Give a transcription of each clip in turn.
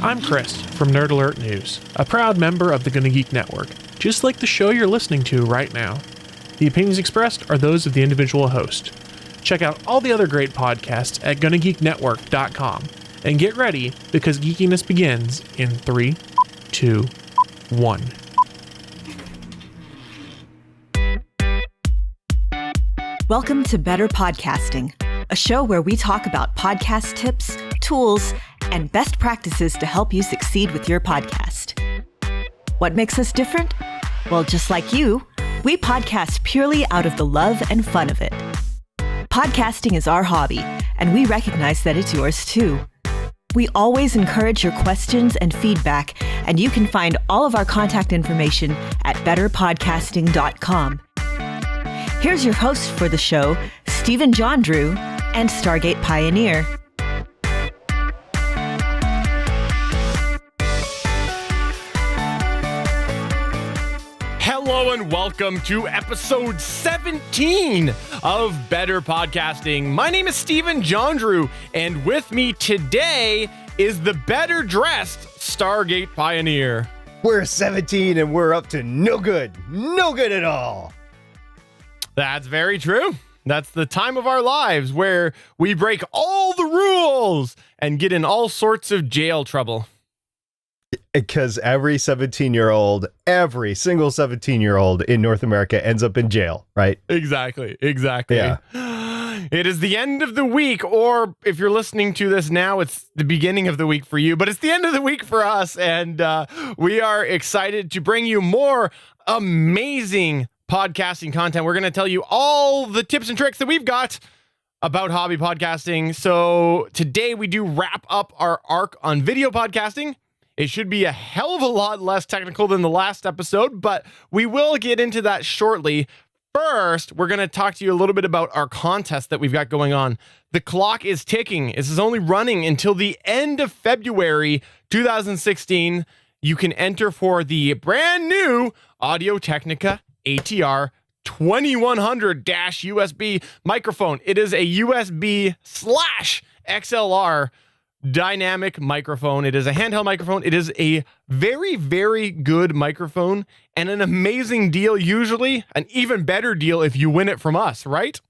I'm Chris from Nerd Alert News, a proud member of the Gonna Geek Network, just like the show you're listening to right now. The opinions expressed are those of the individual host. Check out all the other great podcasts at GonnaGeekNetwork.com and get ready because geekiness begins in 3, 2, 1. Welcome to Better Podcasting, a show where we talk about podcast tips, tools, and best practices to help you succeed with your podcast. What makes us different? Well, just like you, we podcast purely out of the love and fun of it. Podcasting is our hobby, and we recognize that it's yours too. We always encourage your questions and feedback, and you can find all of our contact information at betterpodcasting.com. Here's your host for the show, Stephen John Drew and Stargate Pioneer. Hello and welcome to episode 17 of Better Podcasting. My name is Stephen John Drew, and with me today is the better dressed Stargate Pioneer. We're 17 and we're up to no good at all. That's very true. That's the time of our lives where we break all the rules and get in all sorts of jail trouble. Because every single 17-year-old in North America ends up in jail, right? Exactly. Yeah. It is the end of the week, or if you're listening to this now, it's the beginning of the week for you, but it's the end of the week for us, and we are excited to bring you more amazing podcasting content. We're going to tell you all the tips and tricks that we've got about hobby podcasting. So today we do wrap up our arc on video podcasting. It should be a hell of a lot less technical than the last episode, but we will get into that shortly. First, we're going to talk to you a little bit about our contest that we've got going on. The clock is ticking. This is only running until the end of February 2016. You can enter for the brand new Audio-Technica ATR2100-USB microphone. It is a USB/XLR dynamic microphone. It is a handheld microphone. It is a very, very good microphone and an amazing deal, usually an even better deal if you win it from us, right?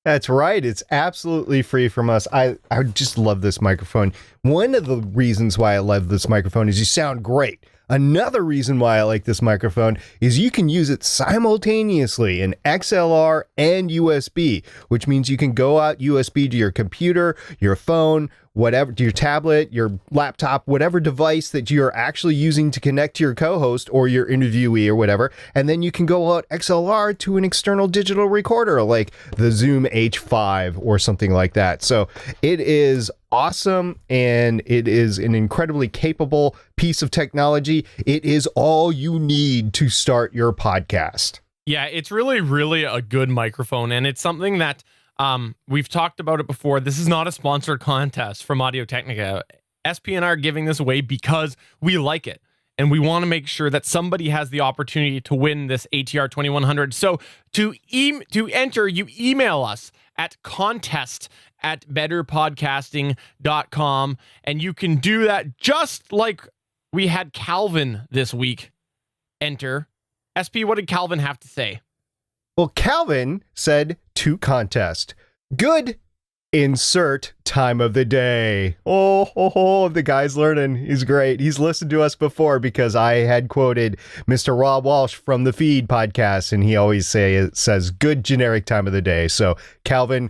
That's right. It's absolutely free from us. I just love this microphone. One of the reasons why I love this microphone is you sound great. Another reason why I like this microphone is you can use it simultaneously in XLR and USB, which means you can go out USB to your computer, your phone, whatever, to your tablet, your laptop, whatever device that you're actually using to connect to your co-host or your interviewee or whatever. And then you can go out XLR to an external digital recorder like the Zoom H5 or something like that. So it is awesome, and it is an incredibly capable piece of technology. It is all you need to start your podcast. Yeah, it's really, really a good microphone, and it's something that we've talked about it before. This is not a sponsored contest from Audio-Technica. SP and I are giving this away because we like it, and we want to make sure that somebody has the opportunity to win this ATR 2100. So to enter, you email us at contest@betterpodcasting.com, and you can do that just like we had Calvin this week enter. SP, what did Calvin have to say? Well, Calvin said to contest, good, insert time of the day. Oh, the guy's learning. He's great. He's listened to us before because I had quoted Mr. Rob Walsh from the Feed podcast, and he always says good generic time of the day. So, Calvin,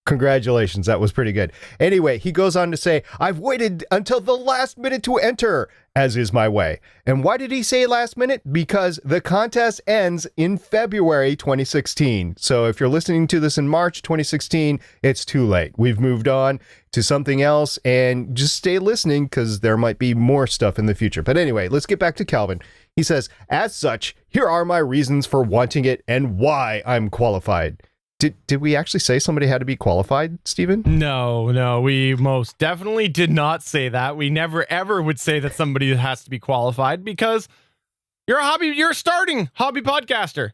congratulations. That was pretty good. Anyway, he goes on to say, I've waited until the last minute to enter, as is my way. And why did he say last minute? Because the contest ends in February 2016. So if you're listening to this in March 2016, it's too late. We've moved on to something else, and just stay listening because there might be more stuff in the future. But anyway, let's get back to Calvin. He says, as such, here are my reasons for wanting it and why I'm qualified. Did we actually say somebody had to be qualified, Stephen? No, we most definitely did not say that. We never ever would say that somebody has to be qualified because you're a starting hobby podcaster.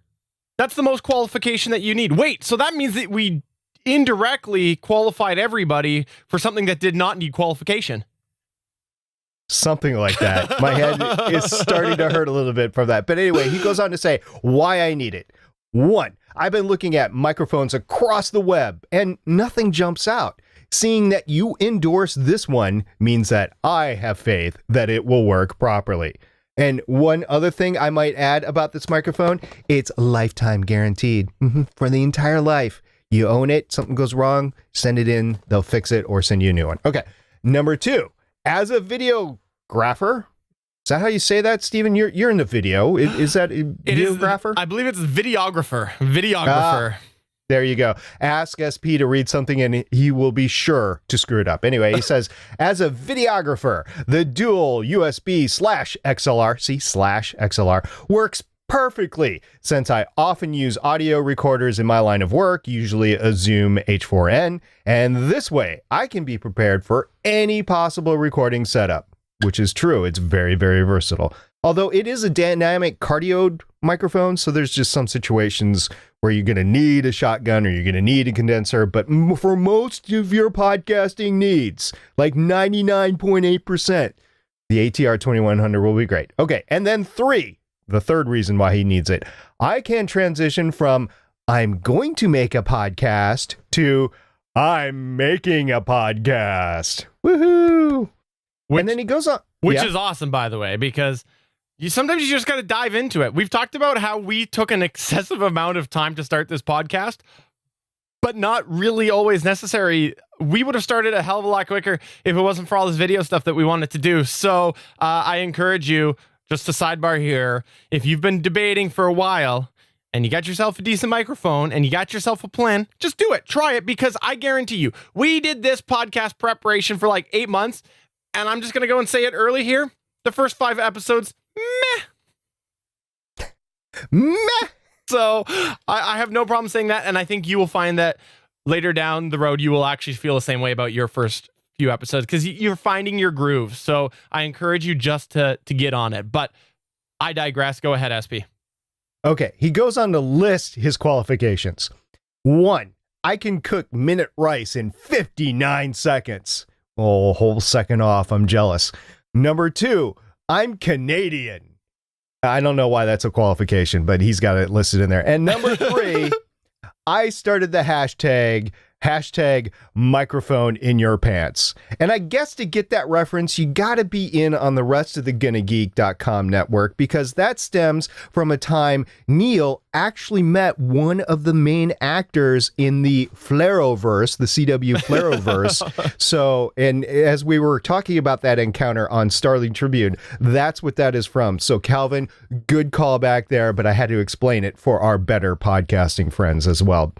That's the most qualification that you need. Wait, so that means that we indirectly qualified everybody for something that did not need qualification. Something like that. My head is starting to hurt a little bit from that. But anyway, he goes on to say why I need it. 1, I've been looking at microphones across the web and nothing jumps out. Seeing that you endorse this one means that I have faith that it will work properly. And one other thing I might add about this microphone, it's lifetime guaranteed for the entire life. You own it, something goes wrong, send it in, they'll fix it or send you a new one. Okay, number 2, as a videographer, is that how you say that, Stephen? You're in the video. Is that a videographer? I believe it's videographer. There you go. Ask SP to read something and he will be sure to screw it up. Anyway, he says, as a videographer, the dual USB/XLR, /XLR, works perfectly since I often use audio recorders in my line of work, usually a Zoom H4n, and this way I can be prepared for any possible recording setup, which is true. It's very, very versatile. Although it is a dynamic cardioid microphone, so there's just some situations where you're going to need a shotgun or you're going to need a condenser, but for most of your podcasting needs, like 99.8%, the ATR2100 will be great. Okay, and then 3, the third reason why he needs it. I can transition from I'm going to make a podcast to I'm making a podcast. Woohoo! And then he goes on. Which is awesome, by the way, because sometimes you just got to dive into it. We've talked about how we took an excessive amount of time to start this podcast, but not really always necessary. We would have started a hell of a lot quicker if it wasn't for all this video stuff that we wanted to do. So I encourage you, just a sidebar here, if you've been debating for a while and you got yourself a decent microphone and you got yourself a plan, just do it. Try it, because I guarantee you, we did this podcast preparation for like 8 months, and I'm just going to go and say it early here. The first 5 episodes, meh. So I have no problem saying that, and I think you will find that later down the road, you will actually feel the same way about your first few episodes, because you're finding your groove. So I encourage you just to get on it. But I digress. Go ahead, SP. Okay, he goes on to list his qualifications. 1, I can cook minute rice in 59 seconds. Oh, a whole second off. I'm jealous. Number 2, I'm Canadian. I don't know why that's a qualification, but he's got it listed in there. And number 3, I started the hashtag microphone in your pants. And I guess to get that reference, you got to be in on the rest of the GonnaGeek.com network, because that stems from a time Neil actually met one of the main actors in the Flareoverse, the CW Flareoverse. So, and as we were talking about that encounter on Starling Tribune, that's what that is from. So Calvin, good callback there, but I had to explain it for our better podcasting friends as well.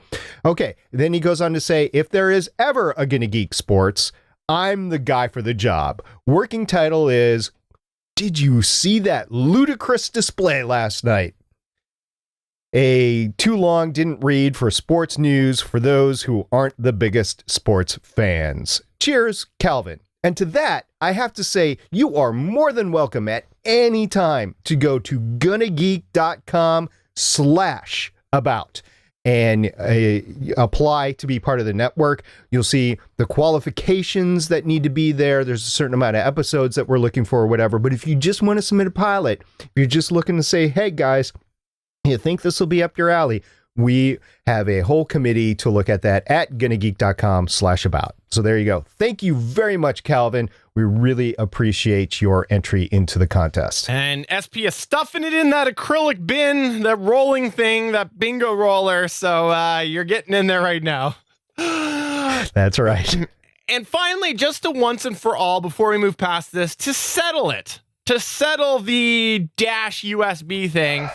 Okay, then he goes on to say, if there is ever a Gonna Geek Sports, I'm the guy for the job. Working title is, did you see that ludicrous display last night? A too long didn't read for sports news for those who aren't the biggest sports fans. Cheers, Calvin. And to that, I have to say, you are more than welcome at any time to go to GonnaGeek.com/about and apply to be part of the network. You'll see the qualifications that need to be there. There's a certain amount of episodes that we're looking for or whatever. But if you just want to submit a pilot, if you're just looking to say, hey guys, you think this will be up your alley, we have a whole committee to look at that at GonnaGeek.com/about. So there you go. Thank you very much, Calvin. We really appreciate your entry into the contest. And SP is stuffing it in that acrylic bin, that rolling thing, that bingo roller. So you're getting in there right now. That's right. And finally, just to once and for all, before we move past this, to settle the dash USB thing,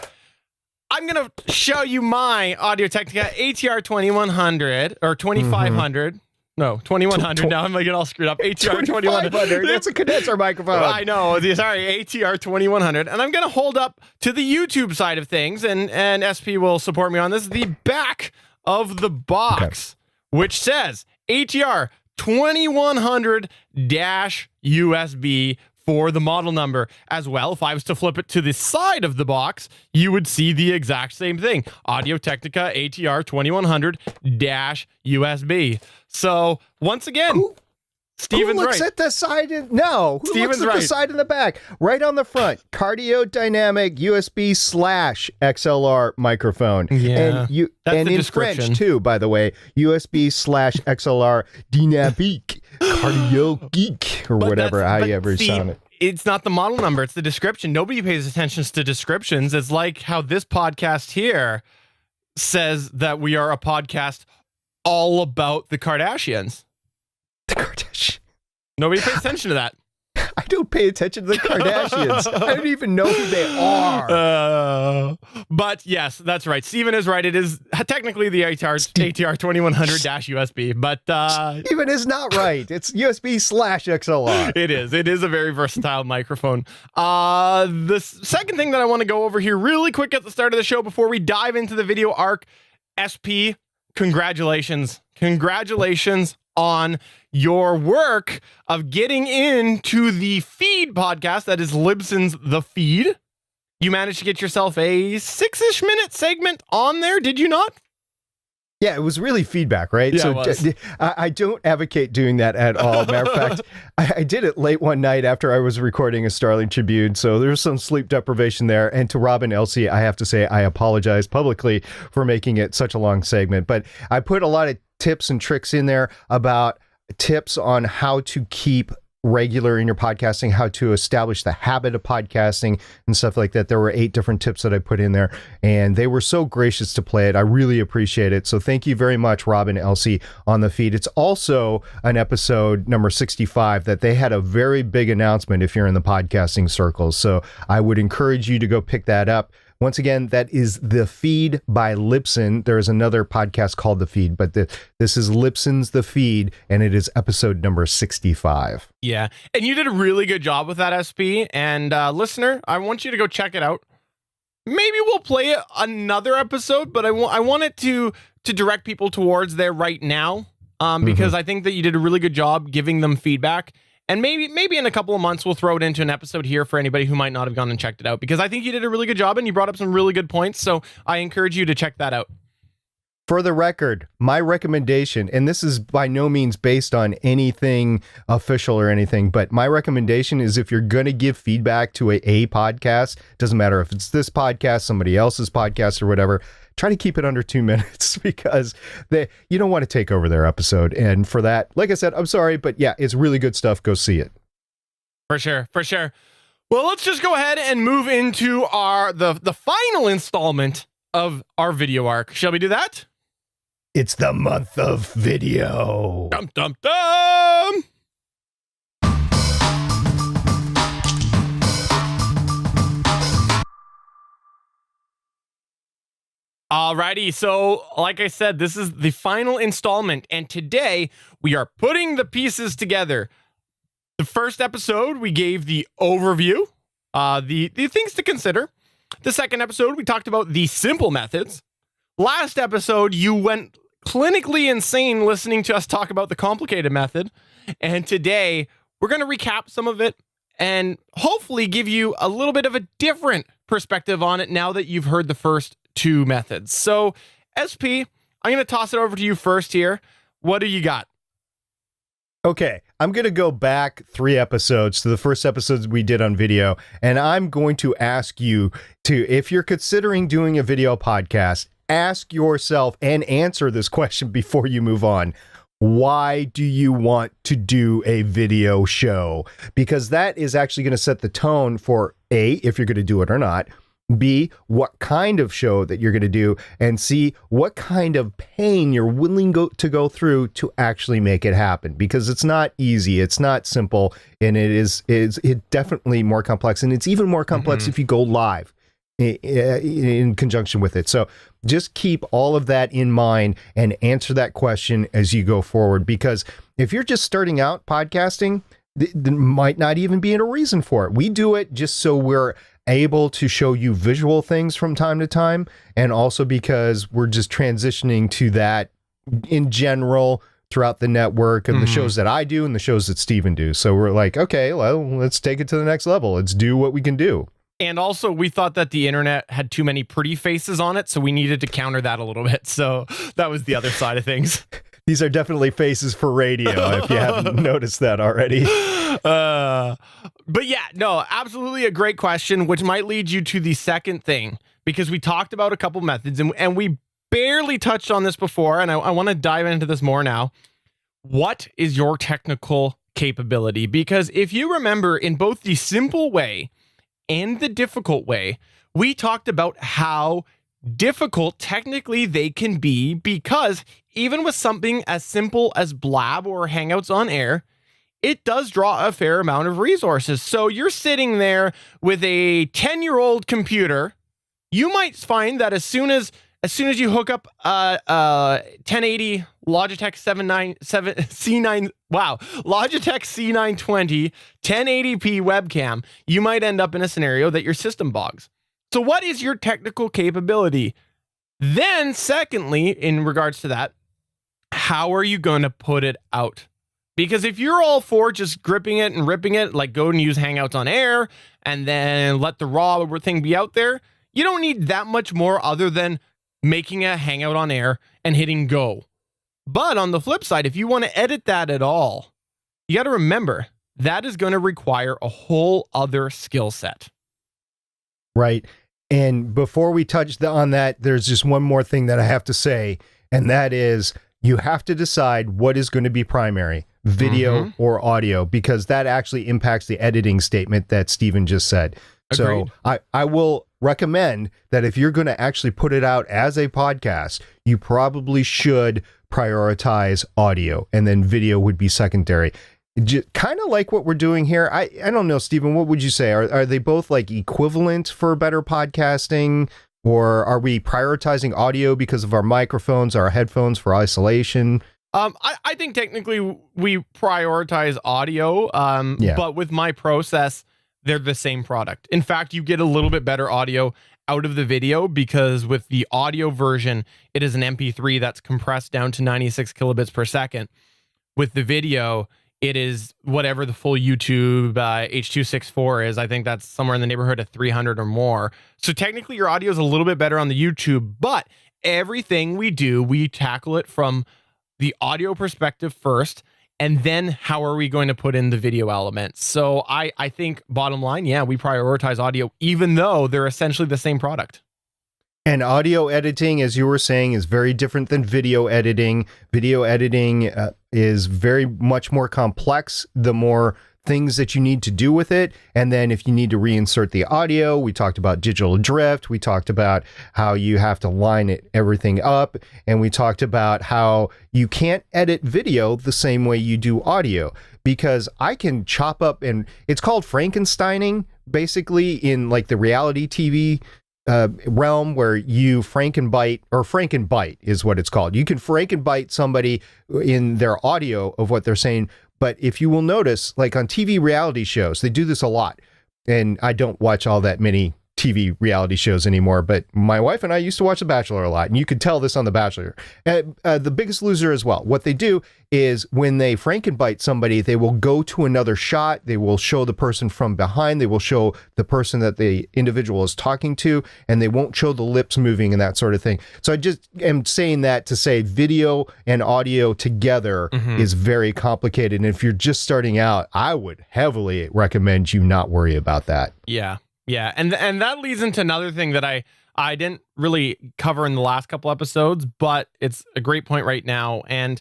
I'm going to show you my Audio-Technica ATR2100 or 2500. Mm-hmm. No, 2100. Now I'm going to get all screwed up. ATR2100. That's a condenser microphone. I know. Sorry, ATR2100. And I'm going to hold up to the YouTube side of things, and SP will support me on this, the back of the box, which says ATR2100-USB for the model number as well. If I was to flip it to the side of the box, you would see the exact same thing. Audio-Technica ATR2100-USB. So once again, Steven's Who looks right. at the side? No. Who Steven's looks at right. the side and the back? Right on the front. Cardio-dynamic USB/XLR microphone. Yeah. And you That's and the in description. French too, by the way. USB/XLR dynamique. Cardio geek or But whatever, that's- how but you ever see, sound it. It's not the model number, it's the description. Nobody pays attention to descriptions. It's like how this podcast here says that we are a podcast all about the Kardashians. The Kardashians. Nobody pays attention to that. I don't pay attention to the Kardashians. I don't even know who they are. But yes, that's right. Steven is right. It is technically the ATR2100-USB, but Even is not right. It's USB/XLR. it is. It is a very versatile microphone. The second thing that I want to go over here really quick at the start of the show before we dive into the video arc, SP, congratulations. Congratulations on your work of getting into the feed podcast that is Libsyn's The Feed. You managed to get yourself a 6-ish minute segment on there, did you not? Yeah, it was really feedback, right? Yeah, So it was. I don't advocate doing that at all. Matter of fact, I did it late one night after I was recording a Starling Tribune, so there's some sleep deprivation there. And to Rob and Elsie, I have to say I apologize publicly for making it such a long segment. But I put a lot of tips and tricks in there about tips on how to keep regular in your podcasting, how to establish the habit of podcasting and stuff like that. There were 8 different tips that I put in there, and they were so gracious to play it. I really appreciate it. So thank you very much, Rob and Elsie, on the feed. It's also an episode number 65 that they had a very big announcement if you're in the podcasting circles. So I would encourage you to go pick that up. Once again, that is The Feed by Libsyn. There is another podcast called The Feed, but this is Libsyn's The Feed, and it is episode number 65. Yeah. And you did a really good job with that, SP. And listener, I want you to go check it out. Maybe we'll play another episode, but I want it to direct people towards there right now, because I think that you did a really good job giving them feedback. And maybe in a couple of months, we'll throw it into an episode here for anybody who might not have gone and checked it out, because I think you did a really good job and you brought up some really good points. So I encourage you to check that out. For the record, my recommendation, and this is by no means based on anything official or anything, but my recommendation is if you're going to give feedback to a podcast, doesn't matter if it's this podcast, somebody else's podcast or whatever, try to keep it under 2 minutes, because you don't want to take over their episode. And for that, like I said, I'm sorry, but yeah, it's really good stuff. Go see it. For sure. For sure. Well, let's just go ahead and move into the final installment of our video arc. Shall we do that? It's the month of video. Dum, dum, dum. Alrighty, so like I said, this is the final installment, and today we are putting the pieces together. The first episode, we gave the overview, the things to consider. The second episode, we talked about the simple methods. Last episode, you went clinically insane listening to us talk about the complicated method. And today, we're going to recap some of it and hopefully give you a little bit of a different perspective on it now that you've heard the first 2 methods. So, SP, I'm going to toss it over to you first here. What do you got? Okay, I'm going to go back 3 episodes to the first episodes we did on video, and I'm going to ask you to, if you're considering doing a video podcast, ask yourself and answer this question before you move on. Why do you want to do a video show? Because that is actually going to set the tone for A, if you're going to do it or not, B, what kind of show that you're going to do, and C, what kind of pain you're willing to go through to actually make it happen. Because it's not easy, it's not simple, and it definitely more complex, and it's even more complex if you go live in conjunction with it. So just keep all of that in mind and answer that question as you go forward. Because if you're just starting out podcasting, there might not even be a reason for it. We do it just so we're able to show you visual things from time to time, and also because we're just transitioning to that in general throughout the network and the shows that I do and the shows that Steven do. So we're like, okay, well, let's take it to the next level. Let's do what we can do. And also, we thought that the internet had too many pretty faces on it, so we needed to counter that a little bit. So that was the other side of things. These are definitely faces for radio, if you haven't noticed that already. But yeah, no, absolutely a great question, which might lead you to the second thing, because we talked about a couple methods and we barely touched on this before, and I want to dive into this more now. What is your technical capability? Because if you remember, in both the simple way and the difficult way, we talked about how difficult technically they can be, because even with something as simple as Blab or Hangouts on Air, it does draw a fair amount of resources. So you're sitting there with a 10-year-old computer. You might find that as soon as you hook up 1080 Logitech Logitech C920 1080p webcam, you might end up in a scenario that your system bogs. So what is your technical capability? Then secondly, in regards to that, how are you going to put it out? Because if you're all for just gripping it and ripping it, like go and use Hangouts on Air and then let the raw thing be out there, you don't need that much more other than making a Hangout on Air and hitting go. But on the flip side, if you want to edit that at all, you got to remember that is going to require a whole other skill set. Right. And before we touch on that, there's just one more thing that I have to say, and that is you have to decide what is going to be primary, video or audio, because that actually impacts the editing statement that Stephen just said. Agreed. So I will recommend that if you're going to actually put it out as a podcast, you probably should prioritize audio, and then video would be secondary. Kind of like what we're doing here. I don't know, Stephen, what would you say? Are they both like equivalent for better podcasting, or are we prioritizing audio because of our microphones, our headphones for isolation? I think technically we prioritize audio, but with my process, they're the same product. In fact, you get a little bit better audio out of the video, because with the audio version, it is an MP3 that's compressed down to 96 kilobits per second. With the video, it is whatever the full YouTube H.264 is. I think that's somewhere in the neighborhood of 300 or more. So technically your audio is a little bit better on the YouTube, but everything we do, we tackle it from the audio perspective first, and then how are we going to put in the video elements? So I think bottom line, yeah, we prioritize audio, even though they're essentially the same product. And audio editing, as you were saying, is very different than video editing. Video editing is very much more complex, the more things that you need to do with it. And then if you need to reinsert the audio, we talked about digital drift. We talked about how you have to line everything up. And we talked about how you can't edit video the same way you do audio, because I can chop up, and it's called Frankensteining, basically, in like the reality TV realm, where you Frankenbite is what it's called. You can Frankenbite somebody in their audio of what they're saying. But if you will notice, like on TV reality shows, they do this a lot. And I don't watch all that many TV reality shows anymore, but my wife and I used to watch The Bachelor a lot, and you could tell this on The Bachelor. The Biggest Loser as well. What they do is when they Frankenbite somebody, they will go to another shot. They will show the person from behind. They will show the person that the individual is talking to, and they won't show the lips moving and that sort of thing. So I just am saying that to say video and audio together is very complicated. And if you're just starting out, I would heavily recommend you not worry about that. Yeah. Yeah, and that leads into another thing that I didn't really cover in the last couple episodes, but it's a great point right now, and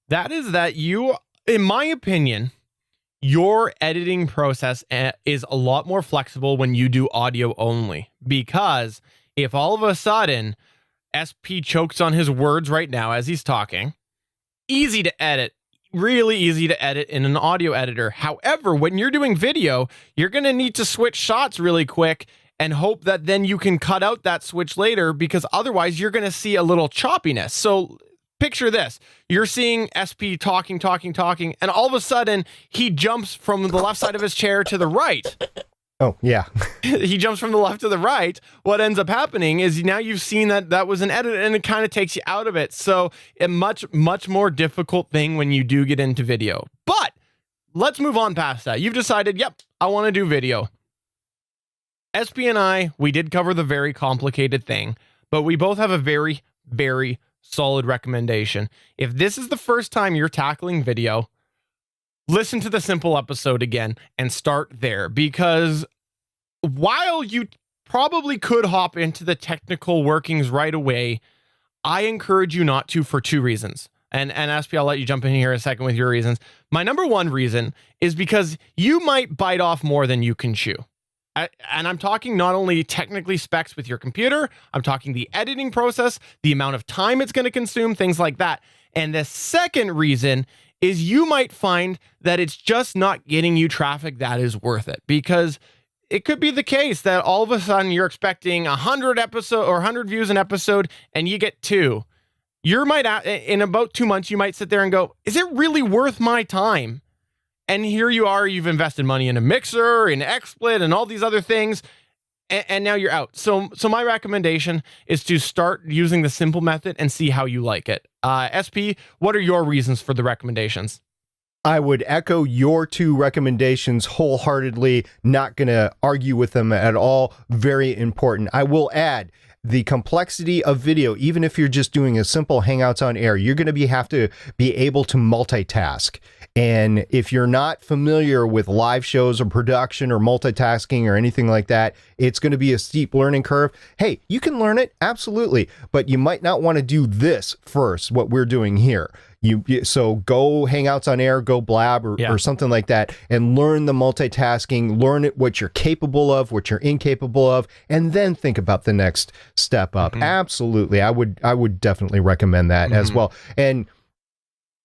that is that you, in my opinion, your editing process is a lot more flexible when you do audio only, because if all of a sudden SP chokes on his words right now as he's talking, easy to edit. Really easy to edit in an audio editor. However, when you're doing video, you're going to need to switch shots really quick and hope that then you can cut out that switch later, because otherwise you're going to see a little choppiness. So picture this. You're seeing SP talking, and all of a sudden he jumps from the left side of his chair to the right. Oh, yeah. He jumps from the left to the right. What ends up happening is now you've seen that was an edit, and it kind of takes you out of it. So a much more difficult thing when you do get into video. But let's move on past that. You've decided, yep, I want to do video. SP and I, we did cover the very complicated thing, but we both have a very, very solid recommendation. If this is the first time you're tackling video, listen to the simple episode again and start there, because while you probably could hop into the technical workings right away, I encourage you not to for two reasons. And SP, I'll let you jump in here in a second with your reasons. My number one reason is because you might bite off more than you can chew. And I'm talking not only technically specs with your computer, I'm talking the editing process, the amount of time it's going to consume, things like that. And the second reason is you might find that it's just not getting you traffic that is worth it, because it could be the case that all of a sudden you're expecting 100 episode or 100 views an episode and you get 2. You might, in about 2 months, you might sit there and go, is it really worth my time? And here you are, you've invested money in a mixer, in XSplit, and all these other things, and now you're out. So my recommendation is to start using the simple method and see how you like it. SP, what are your reasons for the recommendations? I would echo your two recommendations wholeheartedly. Not going to argue with them at all. Very important. I will add the complexity of video. Even if you're just doing a simple Hangouts on Air, you're going to have to be able to multitask. And if you're not familiar with live shows or production or multitasking or anything like that, it's going to be a steep learning curve. Hey, you can learn it, absolutely, but you might not want to do this first, what we're doing here. So go Hangouts on Air, go Blab or something like that, and learn the multitasking, learn what you're capable of, what you're incapable of, and then think about the next step up. Absolutely. I would definitely recommend that as well. And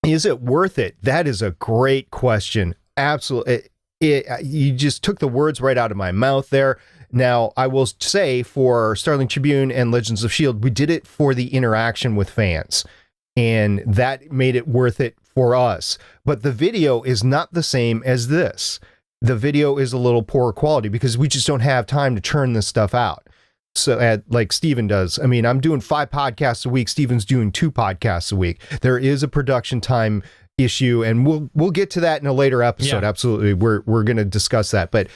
is it worth it? That is a great question. Absolutely. You just took the words right out of my mouth there. Now, I will say for Starling Tribune and Legends of S.H.I.E.L.D., we did it for the interaction with fans, and that made it worth it for us. But the video is not the same as this. The video is a little poorer quality because we just don't have time to churn this stuff out. So like Steven does. I mean, I'm doing 5 podcasts a week. Steven's doing 2 podcasts a week. There is a production time issue, and we'll get to that in a later episode. Yeah. Absolutely. We're going to discuss that, but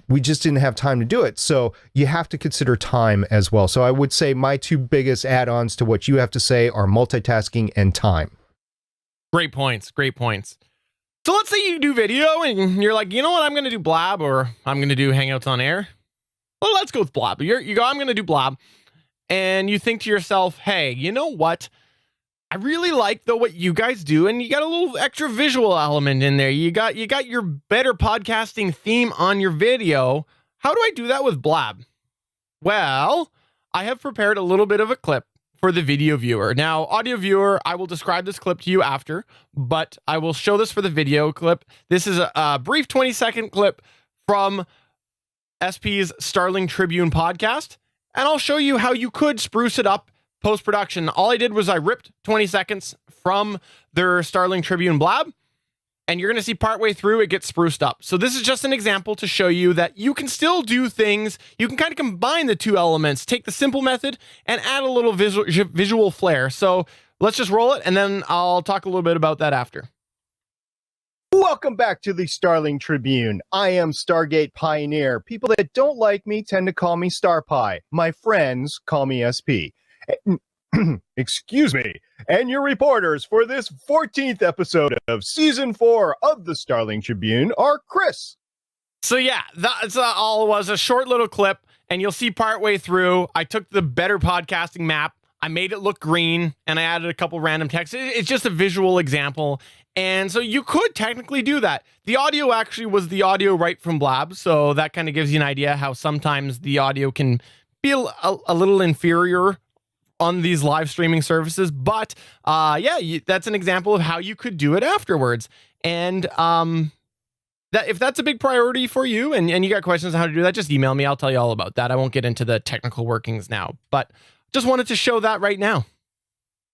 we just didn't have time to do it. So you have to consider time as well. So I would say my 2 biggest add-ons to what you have to say are multitasking and time. Great points. Great points. So let's say you do video and you're like, you know what? I'm going to do Blab, or I'm going to do Hangouts on Air. Well, let's go with Blab. You go, I'm going to do Blab. And you think to yourself, hey, you know what? I really like though what you guys do, and you got a little extra visual element in there. You got your better podcasting theme on your video. How do I do that with Blab? Well, I have prepared a little bit of a clip for the video viewer. Now, audio viewer, I will describe this clip to you after, but I will show this for the video clip. This is a brief 20-second clip from SP's Starling Tribune podcast, and I'll show you how you could spruce it up post-production. All I did was I ripped 20 seconds from their Starling Tribune Blab, and you're going to see partway through it gets spruced up. So this is just an example to show you that you can still do things. You can kind of combine the 2 elements, take the simple method and add a little visual flair. So let's just roll it, and then I'll talk a little bit about that after. Welcome back to the Starling Tribune. I am Stargate Pioneer. People that don't like me tend to call me Star Pie. My friends call me SP. Excuse me. And your reporters for this 14th episode of Season 4 of the Starling Tribune are Chris. So yeah, that's all it was, a short little clip, and you'll see partway through, I took the Better Podcasting map, I made it look green, and I added a couple random text. It's just a visual example. And so you could technically do that. The audio actually was the audio right from Blab, so that kind of gives you an idea how sometimes the audio can be a little inferior on these live streaming services. But that's an example of how you could do it afterwards. And that if that's a big priority for you and you got questions on how to do that, just email me. I'll tell you all about that. I won't get into the technical workings now, but just wanted to show that right now.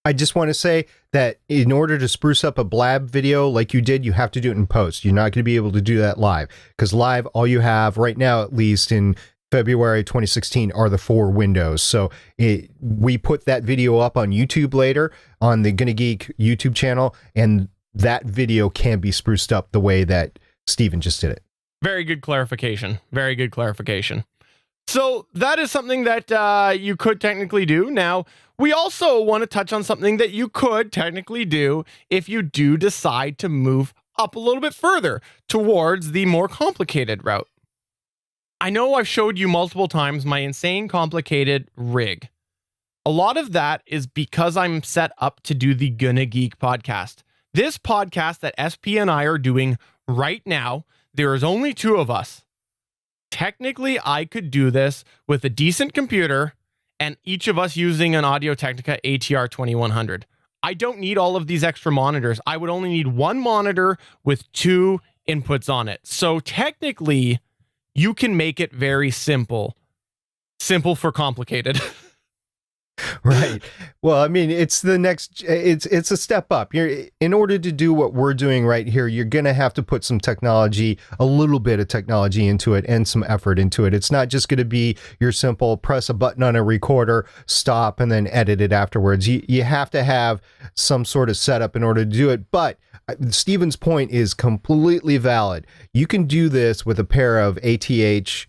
I just want to say that in order to spruce up a Blab video like you did, you have to do it in post. You're not going to be able to do that live, because live, all you have right now, at least in February 2016, are the 4 windows. So we put that video up on YouTube later on the Gonna Geek YouTube channel, and that video can be spruced up the way that Steven just did it. Very good clarification. Very good clarification. So that is something that you could technically do. Now, we also want to touch on something that you could technically do if you do decide to move up a little bit further towards the more complicated route. I know I've showed you multiple times my insane complicated rig. A lot of that is because I'm set up to do the Gonna Geek podcast. This podcast that SP and I are doing right now, there is only two of us. Technically, I could do this with a decent computer and each of us using an Audio-Technica ATR2100. I don't need all of these extra monitors. I would only need one monitor with two inputs on it. So technically, you can make it very simple. Simple for complicated. Right. Well, I mean, it's a step up. In order to do what we're doing right here, you're going to have to put some technology, a little bit of technology into it and some effort into it. It's not just going to be your simple press a button on a recorder, stop, and then edit it afterwards. You have to have some sort of setup in order to do it. But Steven's point is completely valid. You can do this with a pair of Audio-Technica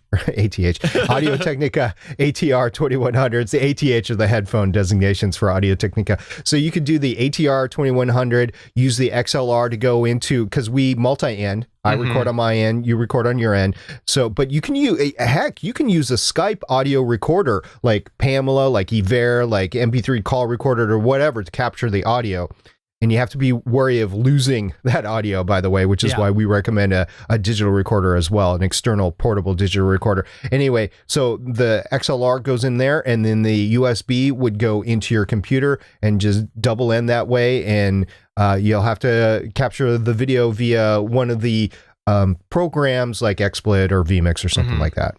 ATR2100s. The ATH are the headphone designations for Audio-Technica. So you could do the ATR2100, use the XLR to go into, because we multi-end. I record on my end, you record on your end. So, but you can use, you can use a Skype audio recorder like Pamela, like Ever, like MP3 call recorder or whatever to capture the audio. And you have to be wary of losing that audio, by the way, which is why we recommend a digital recorder as well, an external portable digital recorder. Anyway, so the XLR goes in there, and then the USB would go into your computer and just double end that way. And you'll have to capture the video via one of the programs like XSplit or vMix or something like that.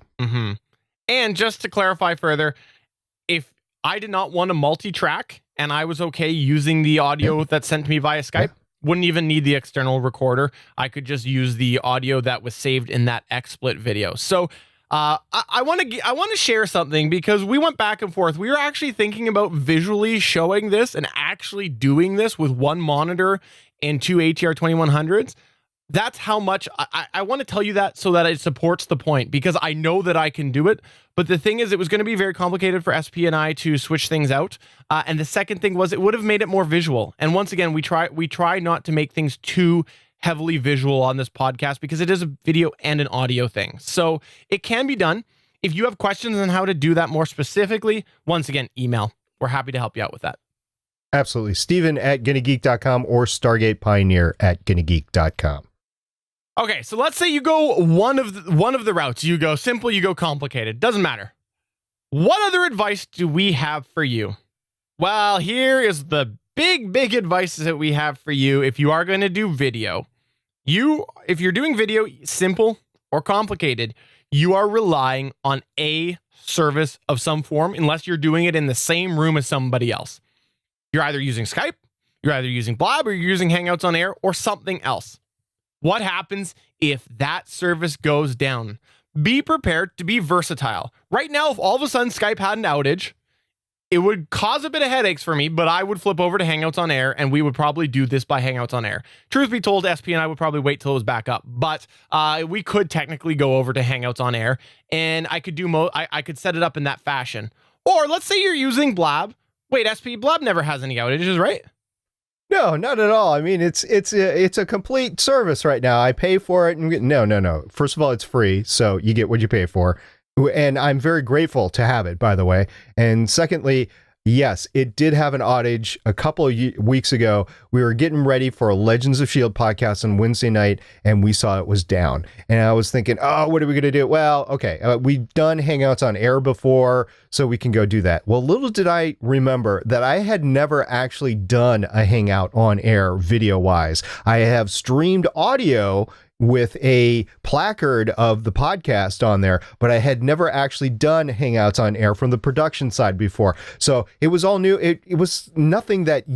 And just to clarify further, if I did not want to multi-track and I was okay using the audio that's sent to me via Skype, wouldn't even need the external recorder. I could just use the audio that was saved in that XSplit video. So I want to share something, because we went back and forth. We were actually thinking about visually showing this and actually doing this with one monitor and two ATR2100s. That's how much I want to tell you that, so that it supports the point, because I know that I can do it. But the thing is, it was going to be very complicated for SP and I to switch things out. And the second thing was, it would have made it more visual. And once again, we try not to make things too heavily visual on this podcast, because it is a video and an audio thing. So it can be done. If you have questions on how to do that more specifically, once again, email. We're happy to help you out with that. Absolutely. Steven@GonnaGeek.com or StargatePioneer@GonnaGeek.com. Okay, so let's say you go one of the routes. You go simple, you go complicated. Doesn't matter. What other advice do we have for you? Well, here is the big advice that we have for you if you are going to do video. If you're doing video, simple or complicated, you are relying on a service of some form, unless you're doing it in the same room as somebody else. You're either using Skype, you're either using Blab, or you're using Hangouts on Air, or something else. What happens if that service goes down? Be prepared to be versatile. Right now, if all of a sudden Skype had an outage, it would cause a bit of headaches for me, but I would flip over to Hangouts on Air, and we would probably do this by Hangouts on Air. Truth be told, SP and I would probably wait till it was back up, but we could technically go over to Hangouts on Air, and I could I could set it up in that fashion. Or let's say you're using Blab. Wait, SP, Blab never has any outages, right? No, not at all. I mean, it's a complete service right now. I pay for it, and no. First of all, it's free, so you get what you pay for, and I'm very grateful to have it, by the way. And secondly, yes, it did have an outage a couple of weeks ago. We were getting ready for a Legends of S.H.I.E.L.D. podcast on Wednesday night, and we saw it was down. And I was thinking, oh, what are we going to do? Well, okay, we've done Hangouts on Air before, so we can go do that. Well, little did I remember that I had never actually done a Hangout on Air video-wise. I have streamed audio with a placard of the podcast on there, but I had never actually done Hangouts on Air from the production side before. So it was all new. It was nothing that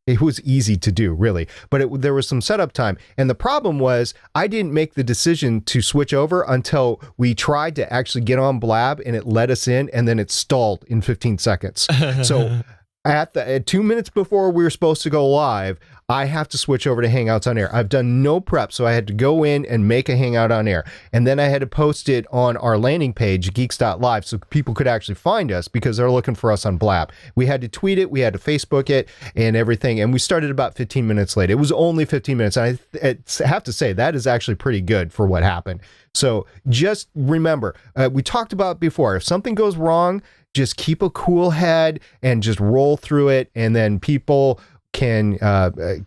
it was easy to do, really, but there was some setup time. And the problem was, I didn't make the decision to switch over until we tried to actually get on Blab, and it let us in, and then it stalled in 15 seconds. So at 2 minutes before we were supposed to go live, I have to switch over to Hangouts on Air. I've done no prep, so I had to go in and make a Hangout on Air. And then I had to post it on our landing page, geeks.live, so people could actually find us because they're looking for us on Blab. We had to tweet it, we had to Facebook it, and everything. And we started about 15 minutes late. It was only 15 minutes. And I have to say, that is actually pretty good for what happened. So just remember, we talked about before, if something goes wrong, just keep a cool head and just roll through it. And then people can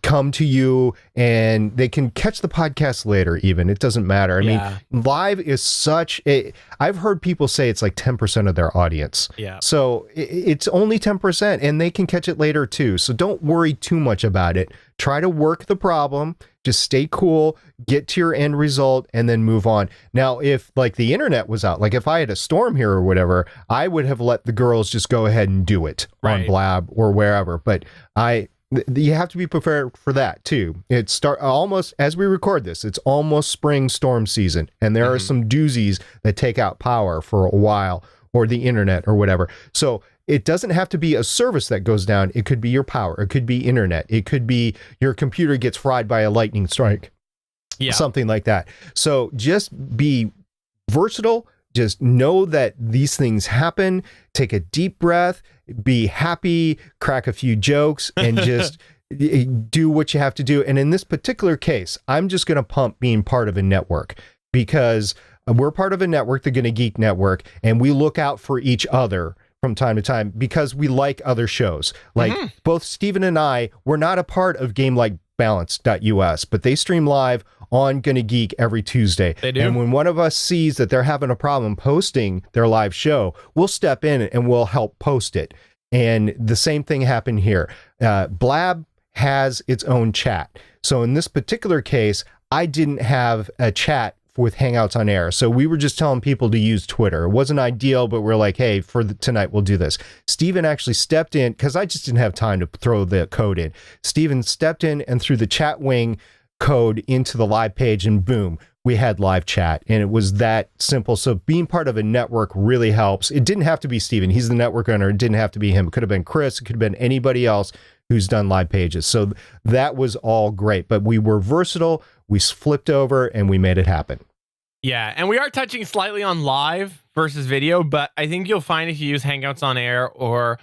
come to you and they can catch the podcast later even. It doesn't matter. I mean, live is such a... I've heard people say it's like 10% of their audience. Yeah. So it's only 10% and they can catch it later too. So don't worry too much about it. Try to work the problem. Just stay cool, get to your end result, and then move on. Now, if like the internet was out, like if I had a storm here or whatever, I would have let the girls just go ahead and do it on Blab or wherever. But you have to be prepared for that too. It's almost, as we record this, it's almost spring storm season, and there are some doozies that take out power for a while, or the internet or whatever. So it doesn't have to be a service that goes down. It could be your power. It could be internet. It could be your computer gets fried by a lightning strike. Something like that. So just be versatile. Just know that these things happen. Take a deep breath, be happy, crack a few jokes, and just do what you have to do. And in this particular case, I'm just going to pump being part of a network, because we're part of a network, the Gonna Geek Network, and we look out for each other from time to time because we like other shows. Like both Steven and I, we're not a part of GameLikeBalance.us, but they stream live on Gonna Geek every Tuesday. They do. And when one of us sees that they're having a problem posting their live show, we'll step in and we'll help post it. And the same thing happened here. Blab has its own chat. So in this particular case, I didn't have a chat with Hangouts on Air. So we were just telling people to use Twitter. It wasn't ideal, but we're like, hey, for tonight, we'll do this. Steven actually stepped in because I just didn't have time to throw the code in. Steven stepped in and threw the chat wing code into the live page, and boom, we had live chat. And it was that simple. So being part of a network really helps. It didn't have to be Steven. He's the network owner. It didn't have to be him. It could have been Chris. It could have been anybody else who's done live pages. So that was all great. But we were versatile. We flipped over and we made it happen. Yeah, and we are touching slightly on live versus video, but I think you'll find if you use Hangouts on Air or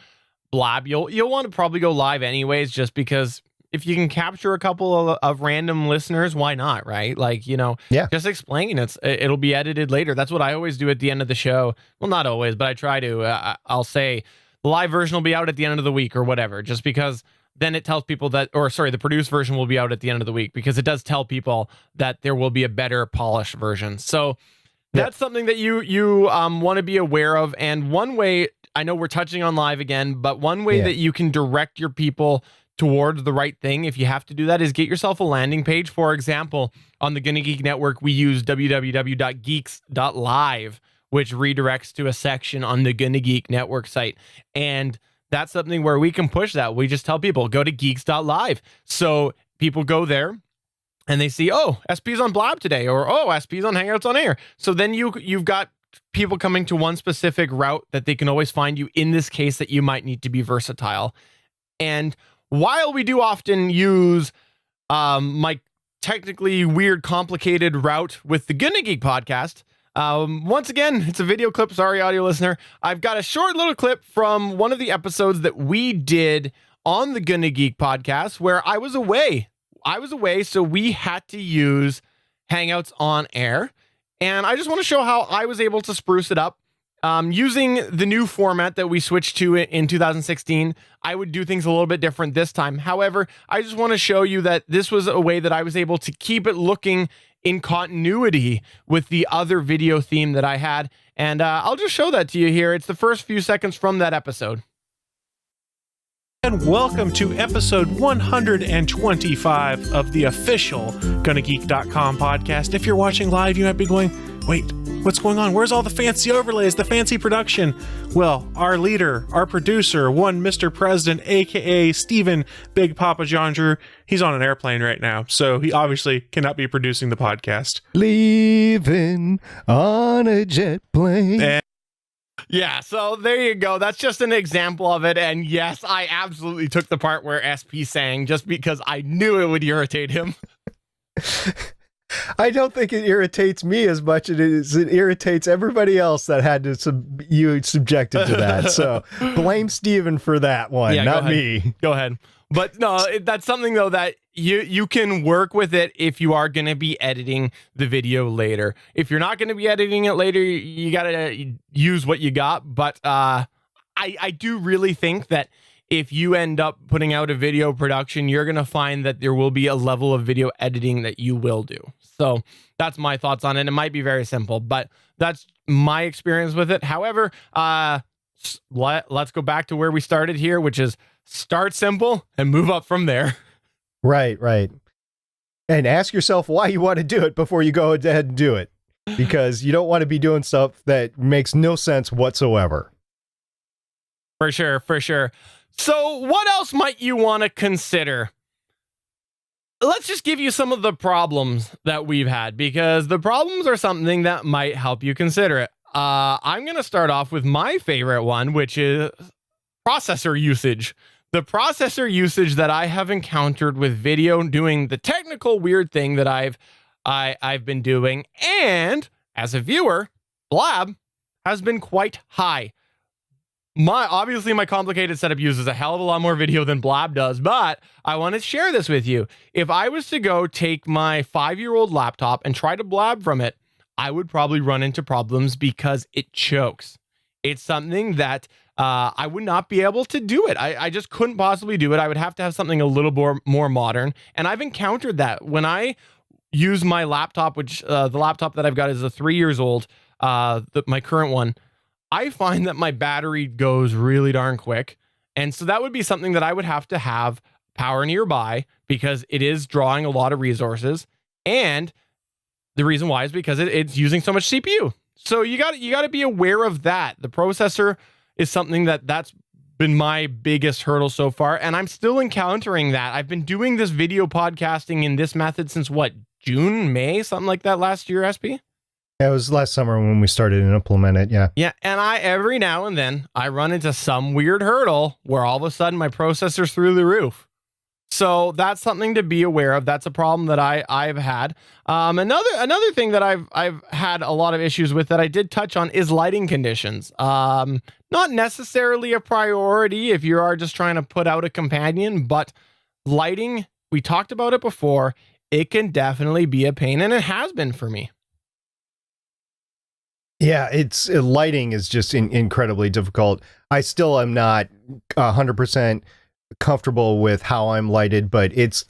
Blab, you'll want to probably go live anyways, just because if you can capture a couple of random listeners, why not, right? Like, just explaining it'll be edited later. That's what I always do at the end of the show. Well, not always, but I try to. I'll say the live version will be out at the end of the week or whatever, just because then it tells people that, the produced version will be out at the end of the week, because it does tell people that there will be a better polished version. So that's something that you want to be aware of. And one way, I know we're touching on live again, but one way that you can direct your people towards the right thing, if you have to do that, is get yourself a landing page. For example, on the Gonna Geek Network, we use www.geeks.live, which redirects to a section on the Gonna Geek Network site. And that's something where we can push that. We just tell people, go to geeks.live. So people go there and they see, oh, SP's on Blab today, or oh, SP's on Hangouts on Air. So then you've got people coming to one specific route that they can always find you, in this case that you might need to be versatile. And while we do often use my technically weird, complicated route with the Gonna Geek podcast, once again, it's a video clip. Sorry, audio listener. I've got a short little clip from one of the episodes that we did on the Gonna Geek podcast where I was away. So we had to use Hangouts on Air. And I just want to show how I was able to spruce it up. Using the new format that we switched to in 2016, I would do things a little bit different this time. However, I just want to show you that this was a way that I was able to keep it looking in continuity with the other video theme that I had. And I'll just show that to you here. It's the first few seconds from that episode. And welcome to episode 125 of the official GonnaGeek.com podcast. If you're watching live, you might be going, wait, what's going on? Where's all the fancy overlays, the fancy production? Well, our leader, our producer, one Mr. President, aka Steven Big Papa John Drew, he's on an airplane right now, so he obviously cannot be producing the podcast. Leaving on a jet plane. Yeah, so there you go. That's just an example of it. And yes, I absolutely took the part where SP sang just because I knew it would irritate him. I don't think it irritates me as much as it irritates everybody else that had to you subjected to that. So blame Steven for that one, not me. Go ahead. But no, that's something though that you can work with it if you are going to be editing the video later. If you're not going to be editing it later, you got to use what you got. But I do really think that if you end up putting out a video production, you're going to find that there will be a level of video editing that you will do. So that's my thoughts on it. It might be very simple, but that's my experience with it. However, let's go back to where we started here, which is start simple and move up from there. Right. And ask yourself why you want to do it before you go ahead and do it, because you don't want to be doing stuff that makes no sense whatsoever. For sure. So what else might you want to consider? Let's just give you some of the problems that we've had, because the problems are something that might help you consider it. I'm going to start off with my favorite one, which is processor usage. The processor usage that I have encountered with video doing the technical weird thing that I've been doing, and as a viewer, Blab has been quite high. Obviously my complicated setup uses a hell of a lot more video than Blab does, but I want to share this with you. If I was to go take my 5-year-old laptop and try to Blab from it, I would probably run into problems because it chokes. It's something that I would not be able to do it. I just couldn't possibly do it. I would have to have something a little more modern. And I've encountered that when I use my laptop, which the laptop that I've got is 3 years old, my current one. I find that my battery goes really darn quick. And so that would be something that I would have to have power nearby because it is drawing a lot of resources. And the reason why is because it's using so much CPU. So you got to be aware of that. The processor is something that's been my biggest hurdle so far. And I'm still encountering that. I've been doing this video podcasting in this method since June, May, something like that last year, SP? Yeah, it was last summer when we started to implement it. Yeah. Yeah. And every now and then I run into some weird hurdle where all of a sudden my processor's through the roof. So that's something to be aware of. That's a problem that I've had. Another thing that I've had a lot of issues with that I did touch on is lighting conditions. Not necessarily a priority if you are just trying to put out a companion, but lighting, we talked about it before, it can definitely be a pain, and it has been for me. Yeah, lighting is just incredibly difficult. I still am not 100% comfortable with how I'm lighted, but it's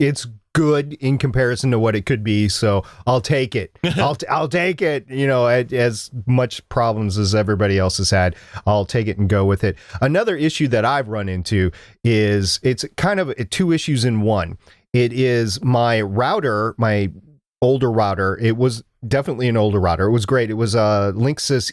good in comparison to what it could be. So I'll take it. I'll take it. You know, as much problems as everybody else has had, I'll take it and go with it. Another issue that I've run into is it's kind of two issues in one. It is my router, my older router. It was definitely an older router. It was great. It was a Linksys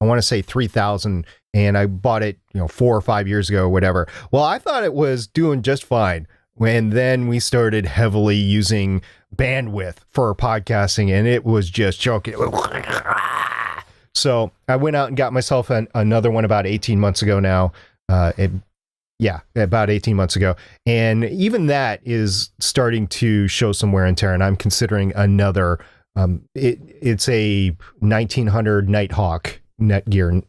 I want to say 3000, and I bought it, 4 or 5 years ago or whatever. Well, I thought it was doing just fine. And then we started heavily using bandwidth for podcasting, and it was just choking. So I went out and got myself another one about 18 months ago now. About 18 months ago. And even that is starting to show some wear and tear, and I'm considering another. It's a 1900 Nighthawk Netgear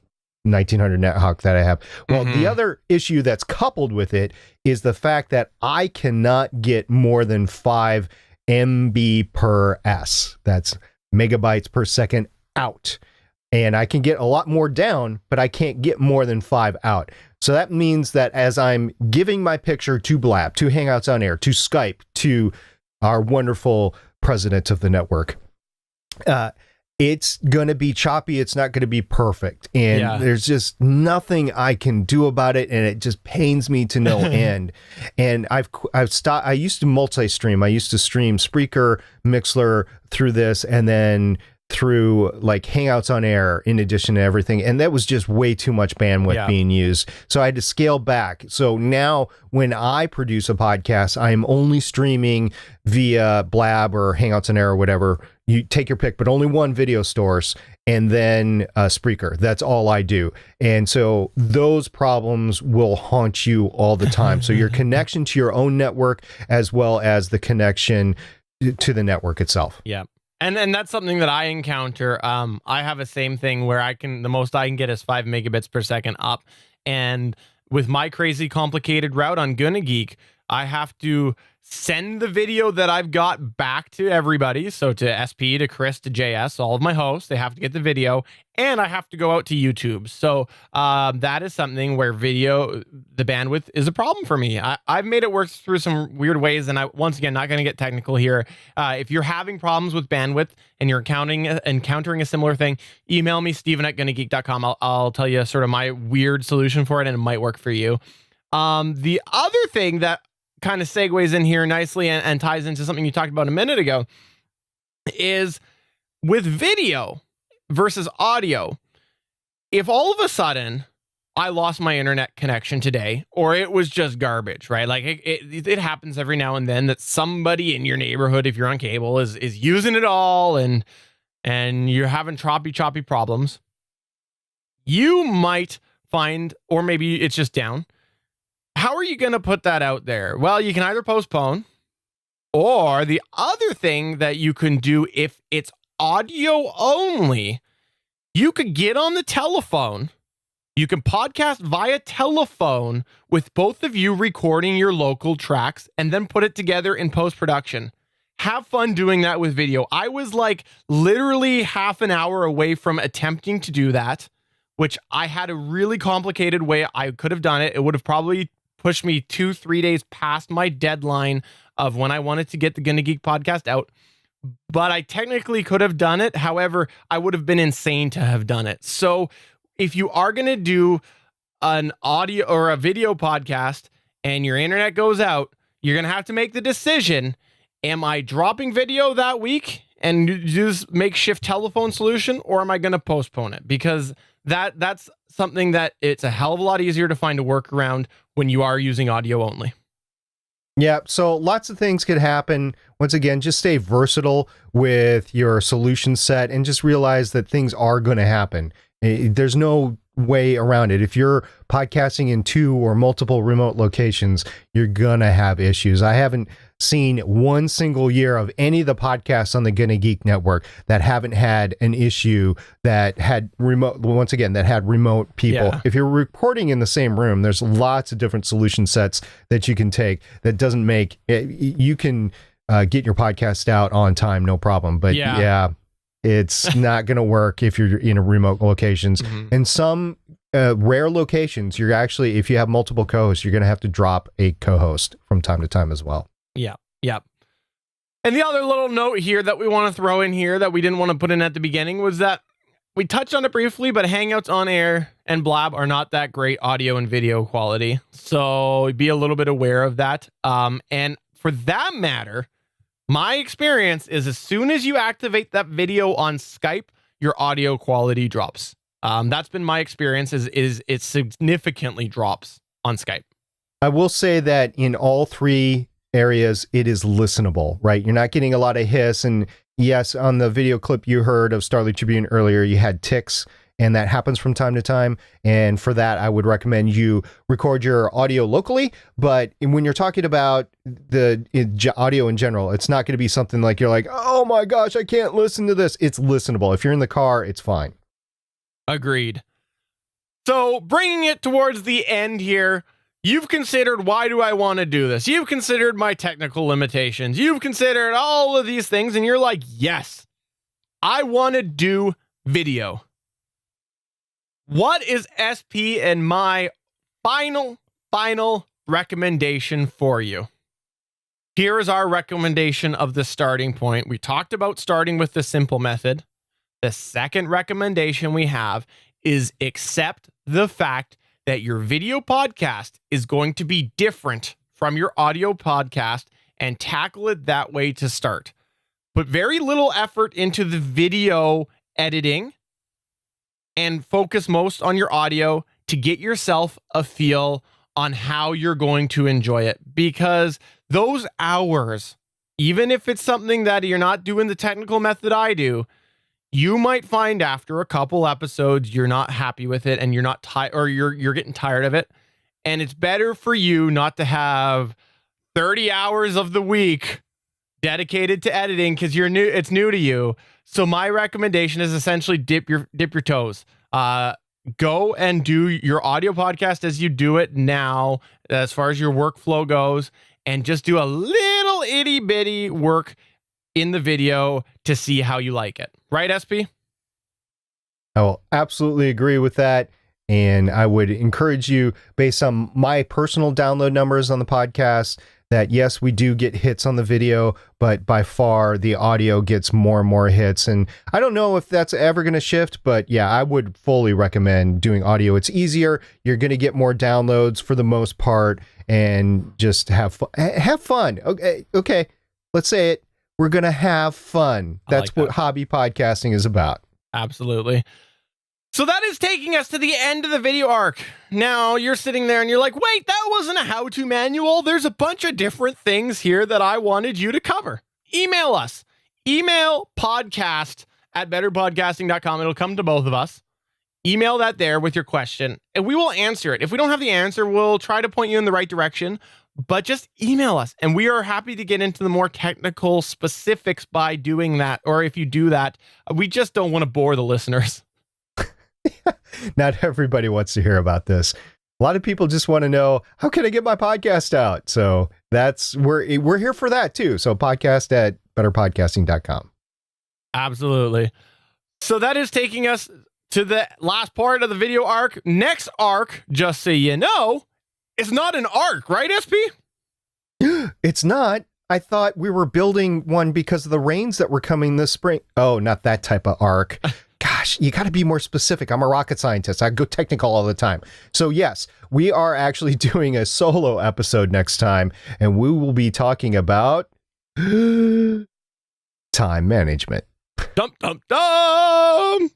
1900 Nighthawk that I have. Well, the other issue that's coupled with it is the fact that I cannot get more than 5 MB per S. That's megabytes per second out. And I can get a lot more down, but I can't get more than 5 out. So that means that as I'm giving my picture to Blab, to Hangouts on Air, to Skype, to our wonderful president of the network, it's going to be choppy. It's not going to be perfect. And there's just nothing I can do about it. And it just pains me to no end. And I've stopped. I used to multi-stream. I used to stream Spreaker, Mixler through this, and then through like Hangouts on Air in addition to everything. And that was just way too much bandwidth being used. So I had to scale back. So now when I produce a podcast, I'm only streaming via Blab or Hangouts on Air or whatever, you take your pick, but only one video source, and then Spreaker. That's all I do. And so those problems will haunt you all the time. So your connection to your own network as well as the connection to the network itself. Yeah. And that's something that I encounter. I have a same thing where the most I can get is 5 megabits per second up. And with my crazy complicated route on Gonna Geek, I have to send the video that I've got back to everybody. So to SP, to Chris, to JS, all of my hosts, they have to get the video, and I have to go out to YouTube. So that is something where video, the bandwidth is a problem for me. I've made it work through some weird ways, and once again, not going to get technical here. If you're having problems with bandwidth and you're encountering a similar thing, email me, steven@gonnageek.com. I'll tell you sort of my weird solution for it, and it might work for you. The other thing that kind of segues in here nicely and ties into something you talked about a minute ago is with video versus audio. If all of a sudden I lost my internet connection today, or it was just garbage, right? Like it happens every now and then that somebody in your neighborhood, if you're on cable, is using it all and you're having choppy problems. You might find, or maybe it's just down. How are you going to put that out there? Well, you can either postpone, or the other thing that you can do if it's audio only, you could get on the telephone. You can podcast via telephone with both of you recording your local tracks and then put it together in post-production. Have fun doing that with video. I was like literally half an hour away from attempting to do that, which I had a really complicated way I could have done it. It would have probably pushed me 2-3 days past my deadline of when I wanted to get the Gonna Geek podcast out. But I technically could have done it. However, I would have been insane to have done it. So if you are going to do an audio or a video podcast and your internet goes out, you're going to have to make the decision. Am I dropping video that week and use makeshift telephone solution, or am I going to postpone it? Because that's something that it's a hell of a lot easier to find a workaround when you are using audio only. Yeah, so lots of things could happen. Once again, just stay versatile with your solution set and just realize that things are going to happen. There's no way around it. If you're podcasting in 2 or multiple remote locations, you're going to have issues. I haven't seen one single year of any of the podcasts on the Gonna Geek network that haven't had an issue that had remote, once again, that had remote people. Yeah. If you're recording in the same room, there's lots of different solution sets that you can take that doesn't make it, you can get your podcast out on time, no problem. But yeah it's not going to work if you're in remote locations. Mm-hmm. In some rare locations, you're actually, if you have multiple co-hosts, you're going to have to drop a co-host from time to time as well. Yeah. And the other little note here that we want to throw in here that we didn't want to put in at the beginning was that we touched on it briefly, but Hangouts on Air and Blab are not that great audio and video quality. So be a little bit aware of that. And for that matter, my experience is as soon as you activate that video on Skype, your audio quality drops. That's been my experience is it significantly drops on Skype. I will say that in all 3 areas, it is listenable, right? You're not getting a lot of hiss. And yes, on the video clip you heard of Starly Tribune earlier, you had ticks, and that happens from time to time. And for that, I would recommend you record your audio locally. But when you're talking about the audio in general, it's not going to be something like you're like, oh my gosh, I can't listen to this. It's listenable. If you're in the car, it's fine. Agreed. So bringing it towards the end here, you've considered, why do I want to do this? You've considered my technical limitations. You've considered all of these things, and you're like, yes, I want to do video. What is SP and my final recommendation for you? Here is our recommendation of the starting point. We talked about starting with the simple method. The second recommendation we have is accept the fact that your video podcast is going to be different from your audio podcast and tackle it that way to start. Put very little effort into the video editing and focus most on your audio to get yourself a feel on how you're going to enjoy it. Because those hours even if it's something that you're not doing the technical method I do, you might find after a couple episodes you're not happy with it and you're not tired, or you're getting tired of it. And it's better for you not to have 30 hours of the week dedicated to editing because it's new to you. So my recommendation is essentially dip your toes. Go and do your audio podcast as you do it now, as far as your workflow goes, and just do a little itty bitty work in the video to see how you like it. Right, SP? I will absolutely agree with that. And I would encourage you, based on my personal download numbers on the podcast, that yes, we do get hits on the video, but by far the audio gets more and more hits. And I don't know if that's ever going to shift, but yeah, I would fully recommend doing audio. It's easier. You're going to get more downloads for the most part, and just have fun. Okay. Let's say it. We're going to have fun. That's what hobby podcasting is about. Absolutely. So that is taking us to the end of the video arc. Now you're sitting there and you're like, wait, that wasn't a how-to manual. There's a bunch of different things here that I wanted you to cover. Email us. Email podcast@betterpodcasting.com. It'll come to both of us. Email that there with your question and we will answer it. If we don't have the answer, we'll try to point you in the right direction, but just email us and we are happy to get into the more technical specifics by doing that. Or if you do that, we just don't want to bore the listeners. Not everybody wants to hear about this. A lot of people just want to know, how can I get my podcast out? So we're here for that too. So podcast@betterpodcasting.com. Absolutely. So that is taking us to the last part of the video arc. Next arc, just so you know, is not an arc, right, SP? It's not. I thought we were building one because of the rains that were coming this spring. Oh, not that type of arc. Gosh, you got to be more specific. I'm a rocket scientist. I go technical all the time. So yes, we are actually doing a solo episode next time, and we will be talking about time management. Dum, dum, dum!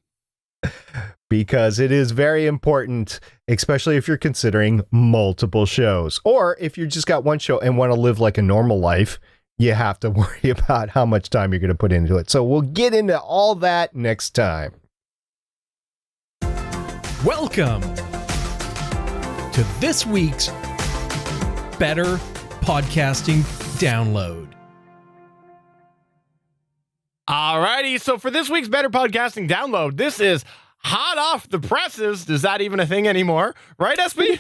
Because it is very important, especially if you're considering multiple shows. Or if you just got one show and want to live like a normal life, you have to worry about how much time you're going to put into it. So we'll get into all that next time. Welcome to this week's Better Podcasting Download. Alrighty, so for this week's Better Podcasting Download, this is hot off the presses. Is that even a thing anymore? Right, SP?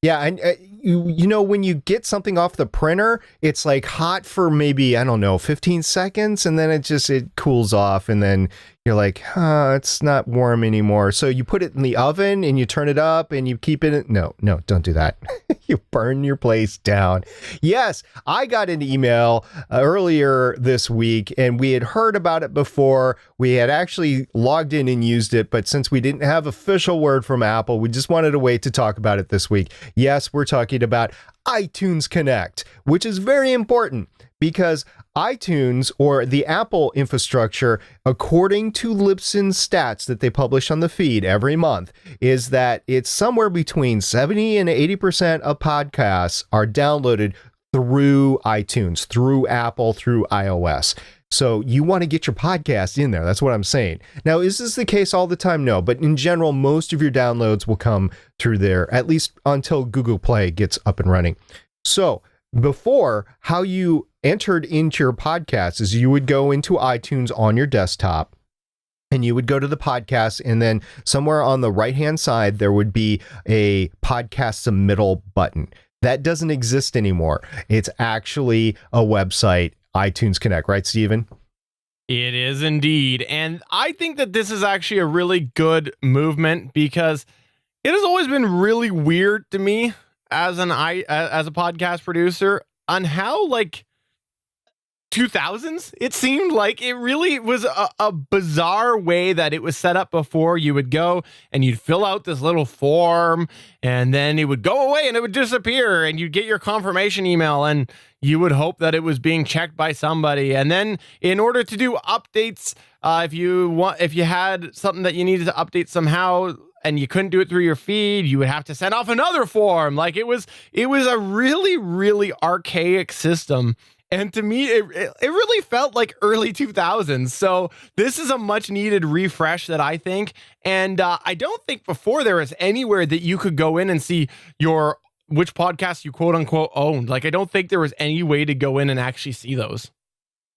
Yeah, and you know, when you get something off the printer, it's like hot for maybe, I don't know, 15 seconds, and then it cools off, and then you're like, it's not warm anymore. So you put it in the oven and you turn it up and you keep it. No, don't do that. You burn your place down. Yes, I got an email earlier this week and we had heard about it before. We had actually logged in and used it, but since we didn't have official word from Apple, we just wanted to wait to talk about it this week. Yes, we're talking about iTunes Connect, which is very important because iTunes, or the Apple infrastructure, according to Libsyn stats that they publish on the feed every month, is that it's somewhere between 70 and 80% of podcasts are downloaded through iTunes, through Apple, through iOS. So you want to get your podcast in there. That's what I'm saying. Now, is this the case all the time? No, but in general, most of your downloads will come through there, at least until Google Play gets up and running. So before, how you entered into your podcast is you would go into iTunes on your desktop and you would go to the podcast, and then somewhere on the right hand side there would be a podcast submittal button. That doesn't exist anymore. It's actually a website, iTunes Connect, right, Steven? It is indeed. And I think that this is actually a really good movement because it has always been really weird to me as a podcast producer on how, like, 2000s, it seemed like it really was a bizarre way that it was set up before. You would go and you'd fill out this little form and then it would go away and it would disappear and you'd get your confirmation email and you would hope that it was being checked by somebody. And then in order to do updates, if you had something that you needed to update somehow, and you couldn't do it through your feed, you would have to send off another form. Like it was a really, really archaic system. And to me, it really felt like early 2000s. So this is a much needed refresh that I think. And I don't think before there was anywhere that you could go in and see which podcast you quote unquote owned. Like, I don't think there was any way to go in and actually see those.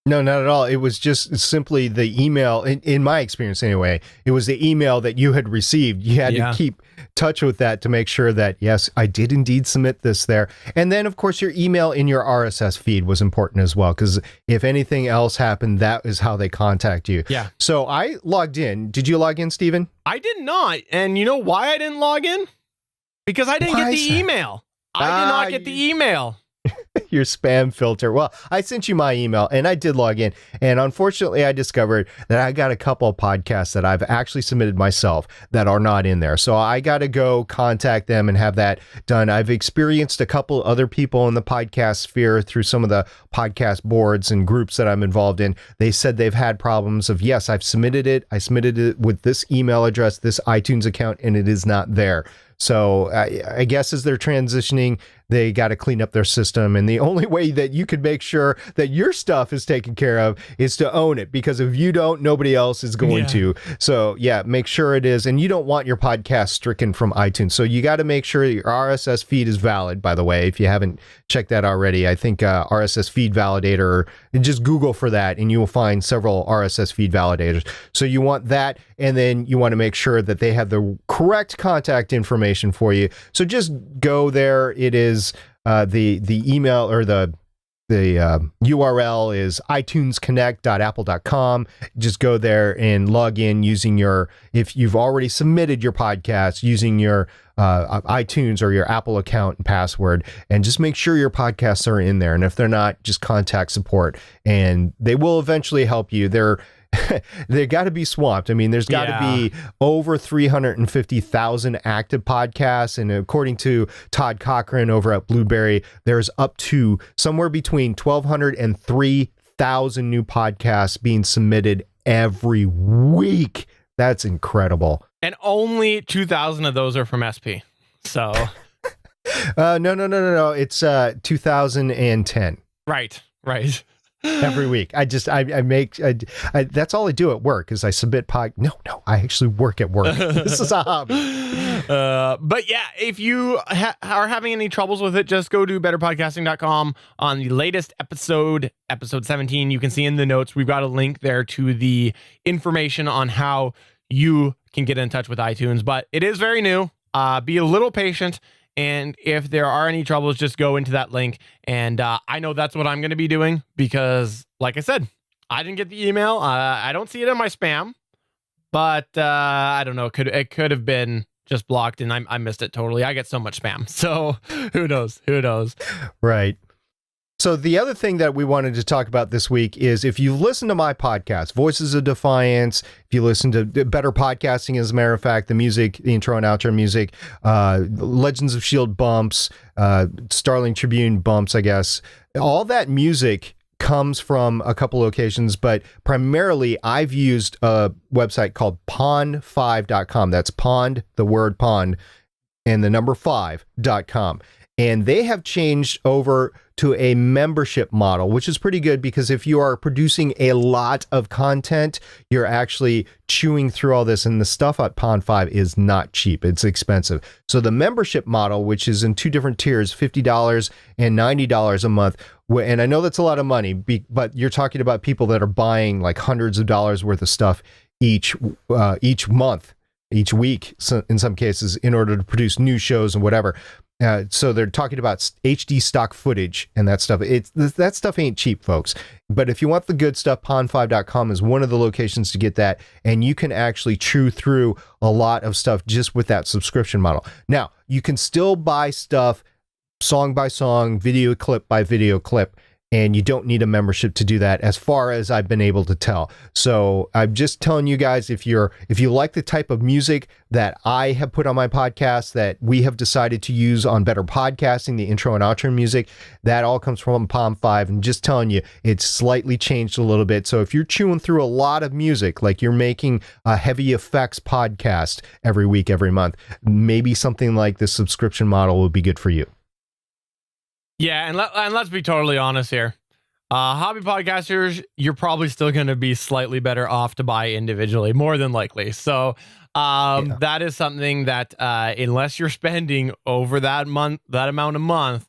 No, not at all. It was just simply the email, in my experience anyway, it was the email that you had received. You had to keep touch with that to make sure that, yes, I did indeed submit this there. And then, of course, your email in your RSS feed was important as well, because if anything else happened, that is how they contact you. Yeah. So I logged in. Did you log in, Stephen? I did not. And you know why I didn't log in? Because I didn't get the email. I did not get the email. Your spam filter. Well, I sent you my email and I did log in. And unfortunately, I discovered that I got a couple of podcasts that I've actually submitted myself that are not in there. So I got to go contact them and have that done. I've experienced a couple other people in the podcast sphere through some of the podcast boards and groups that I'm involved in. They said they've had problems of, yes, I've submitted it. I submitted it with this email address, this iTunes account, and it is not there. So I guess as they're transitioning, they got to clean up their system. And the only way that you could make sure that your stuff is taken care of is to own it, because if you don't, nobody else is going to. So yeah, make sure it is. And you don't want your podcast stricken from iTunes. So you got to make sure your RSS feed is valid, by the way, if you haven't checked that already. I think RSS feed validator, just Google for that and you will find several RSS feed validators. So you want that. And then you want to make sure that they have the correct contact information for you. So just go there. It is the email or the URL is itunesconnect.apple.com. Just go there and log in using if you've already submitted your podcast, using your iTunes or your Apple account and password, and just make sure your podcasts are in there. And if they're not, just contact support and they will eventually help you. They got to be swamped. I mean, there's got to be over 350,000 active podcasts. And according to Todd Cochran over at Blueberry, there's up to somewhere between 1,200 and 3,000 new podcasts being submitted every week. That's incredible. And only 2,000 of those are from SP. So no. It's 2010. Right. Every week. That's all I do at work is I submit No, I actually work at work. This is a hobby. But yeah, if you are having any troubles with it, just go to betterpodcasting.com on the latest episode 17. You can see in the notes, we've got a link there to the information on how you can get in touch with iTunes, but it is very new. Be a little patient. And if there are any troubles, just go into that link. And I know that's what I'm going to be doing because, like I said, I didn't get the email. I don't see it in my spam, but I don't know. It could have been just blocked and I missed it totally. I get so much spam. So who knows? Right. So the other thing that we wanted to talk about this week is if you listen to my podcast, Voices of Defiance, if you listen to Better Podcasting, as a matter of fact, the music, the intro and outro music, Legends of S.H.I.E.L.D. bumps, Starling Tribune bumps, I guess, all that music comes from a couple locations, but primarily I've used a website called pond5.com. That's pond, the word pond, and the number 5.com. And they have changed over to a membership model, which is pretty good because if you are producing a lot of content, you're actually chewing through all this. And the stuff at Pond 5 is not cheap. It's expensive. So the membership model, which is in two different tiers, $50 and $90 a month. And I know that's a lot of money, but you're talking about people that are buying like hundreds of dollars worth of stuff each month, each week, so in some cases, in order to produce new shows and whatever. So they're talking about HD stock footage and that stuff. That stuff ain't cheap, folks. But if you want the good stuff, pond5.com is one of the locations to get that. And you can actually chew through a lot of stuff just with that subscription model. Now, you can still buy stuff song by song, video clip by video clip. and you don't need a membership to do that, as far as I've been able to tell. So I'm just telling you guys, if you like the type of music that I have put on my podcast, that we have decided to use on Better Podcasting, the intro and outro music, that all comes from Palm 5. And just telling you, it's slightly changed a little bit. So if you're chewing through a lot of music, like you're making a heavy effects podcast every week, every month, maybe something like this subscription model will be good for you. Yeah, and let's be totally honest here. Hobby podcasters, you're probably still going to be slightly better off to buy individually, more than likely. So that is something that unless you're spending over that amount a month,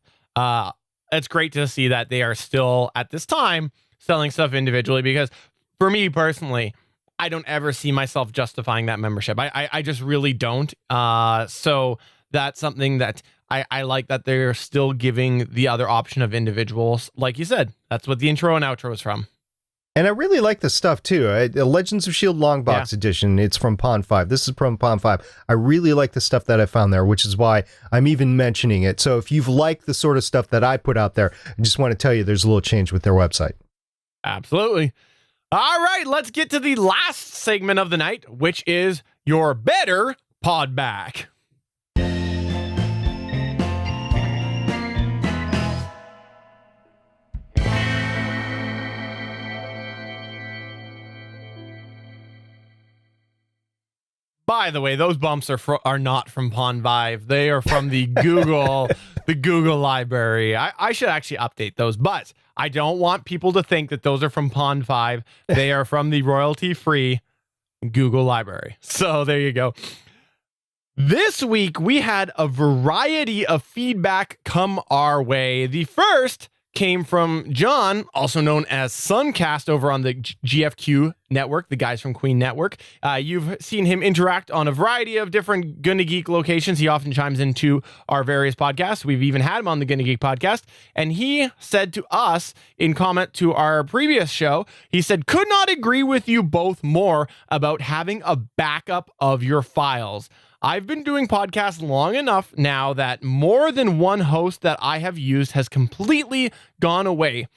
it's great to see that they are still at this time selling stuff individually, because for me personally, I don't ever see myself justifying that membership. I just really don't. So that's something that I like, that they're still giving the other option of individuals. Like you said, that's what the intro and outro is from. And I really like the stuff too. Legends of S.H.I.E.L.D. Long Box Edition. It's from Pond 5. This is from Pond 5. I really like the stuff that I found there, which is why I'm even mentioning it. So if you've liked the sort of stuff that I put out there, I just want to tell you there's a little change with their website. Absolutely. All right, let's get to the last segment of the night, which is your better pod back. By the way, those bumps are not from Pond 5. They are from the Google library. I should actually update those, but I don't want people to think that those are from Pond 5. They are from the royalty-free Google library. So there you go. This week, we had a variety of feedback come our way. The first came from John, also known as Suncast, over on the GFQ network, the guys from Queen Network. You've seen him interact on a variety of different Gonna Geek locations. He often chimes into our various podcasts. We've even had him on the Gonna Geek podcast. And he said to us, in comment to our previous show, he said, could not agree with you both more about having a backup of your files. I've been doing podcasts long enough now that more than one host that I have used has completely gone away.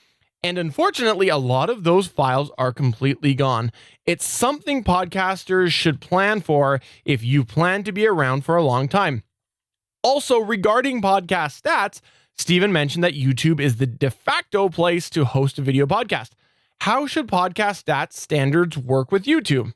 And unfortunately, a lot of those files are completely gone. It's something podcasters should plan for if you plan to be around for a long time. Also, regarding podcast stats, Steven mentioned that YouTube is the de facto place to host a video podcast. How should podcast stats standards work with YouTube?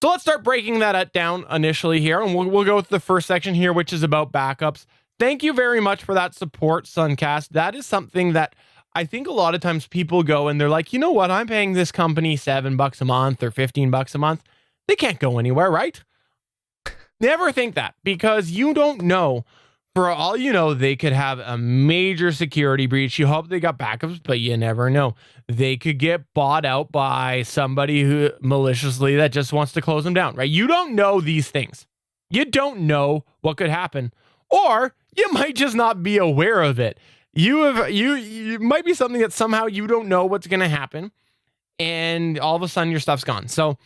So let's start breaking that down initially here, and we'll go with the first section here, which is about backups. Thank you very much for that support, Suncast. That is something that I think a lot of times people go and they're like, you know what, I'm paying this company $7 a month or $15 a month. They can't go anywhere, right? Never think that, because you don't know. For all you know, they could have a major security breach. You hope they got backups, but you never know. They could get bought out by somebody who maliciously that just wants to close them down, right? You don't know these things. You don't know what could happen, or you might just not be aware of it. You might be something that somehow you don't know what's going to happen, and all of a sudden your stuff's gone. So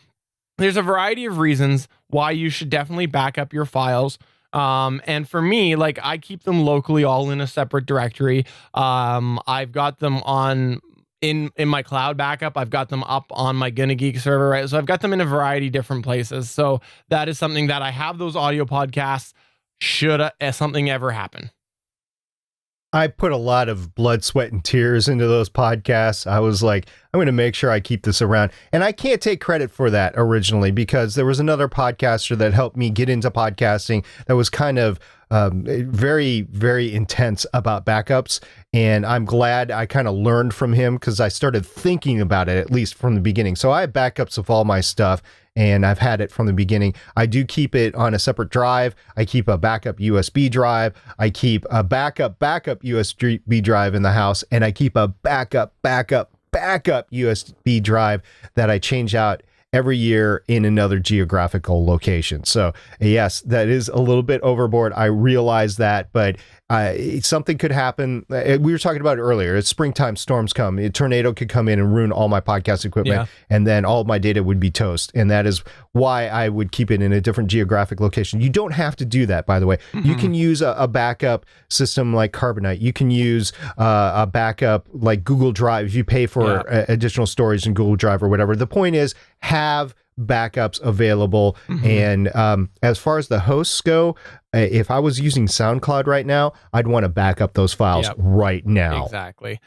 there's a variety of reasons why you should definitely back up your files. And for me, like, I keep them locally, all in a separate directory. I've got them on in my cloud backup. I've got them up on my Gonna Geek server, right? So I've got them in a variety of different places. So that is something that I have those audio podcasts should something ever happen. I put a lot of blood, sweat, and tears into those podcasts. I was like, I'm going to make sure I keep this around. And I can't take credit for that originally, because there was another podcaster that helped me get into podcasting that was kind of very, very intense about backups. And I'm glad I kind of learned from him, because I started thinking about it, at least from the beginning. So I have backups of all my stuff, and I've had it from the beginning. I do keep it on a separate drive. I keep a backup USB drive. I keep a backup USB drive in the house, and I keep a backup USB drive that I change out every year in another geographical location. So yes, that is a little bit overboard. I realize that, but something could happen. We were talking about it earlier. It's springtime, storms come. A tornado could come in and ruin all my podcast equipment, and then all of my data would be toast. And that is why I would keep it in a different geographic location. You don't have to do that, by the way. You can use a backup system like Carbonite. You can use a backup like Google Drive if you pay for additional storage in Google Drive or whatever. The point is, have backups available. And as far as the hosts go, if I was using SoundCloud right now, I'd want to back up those files right now. Exactly.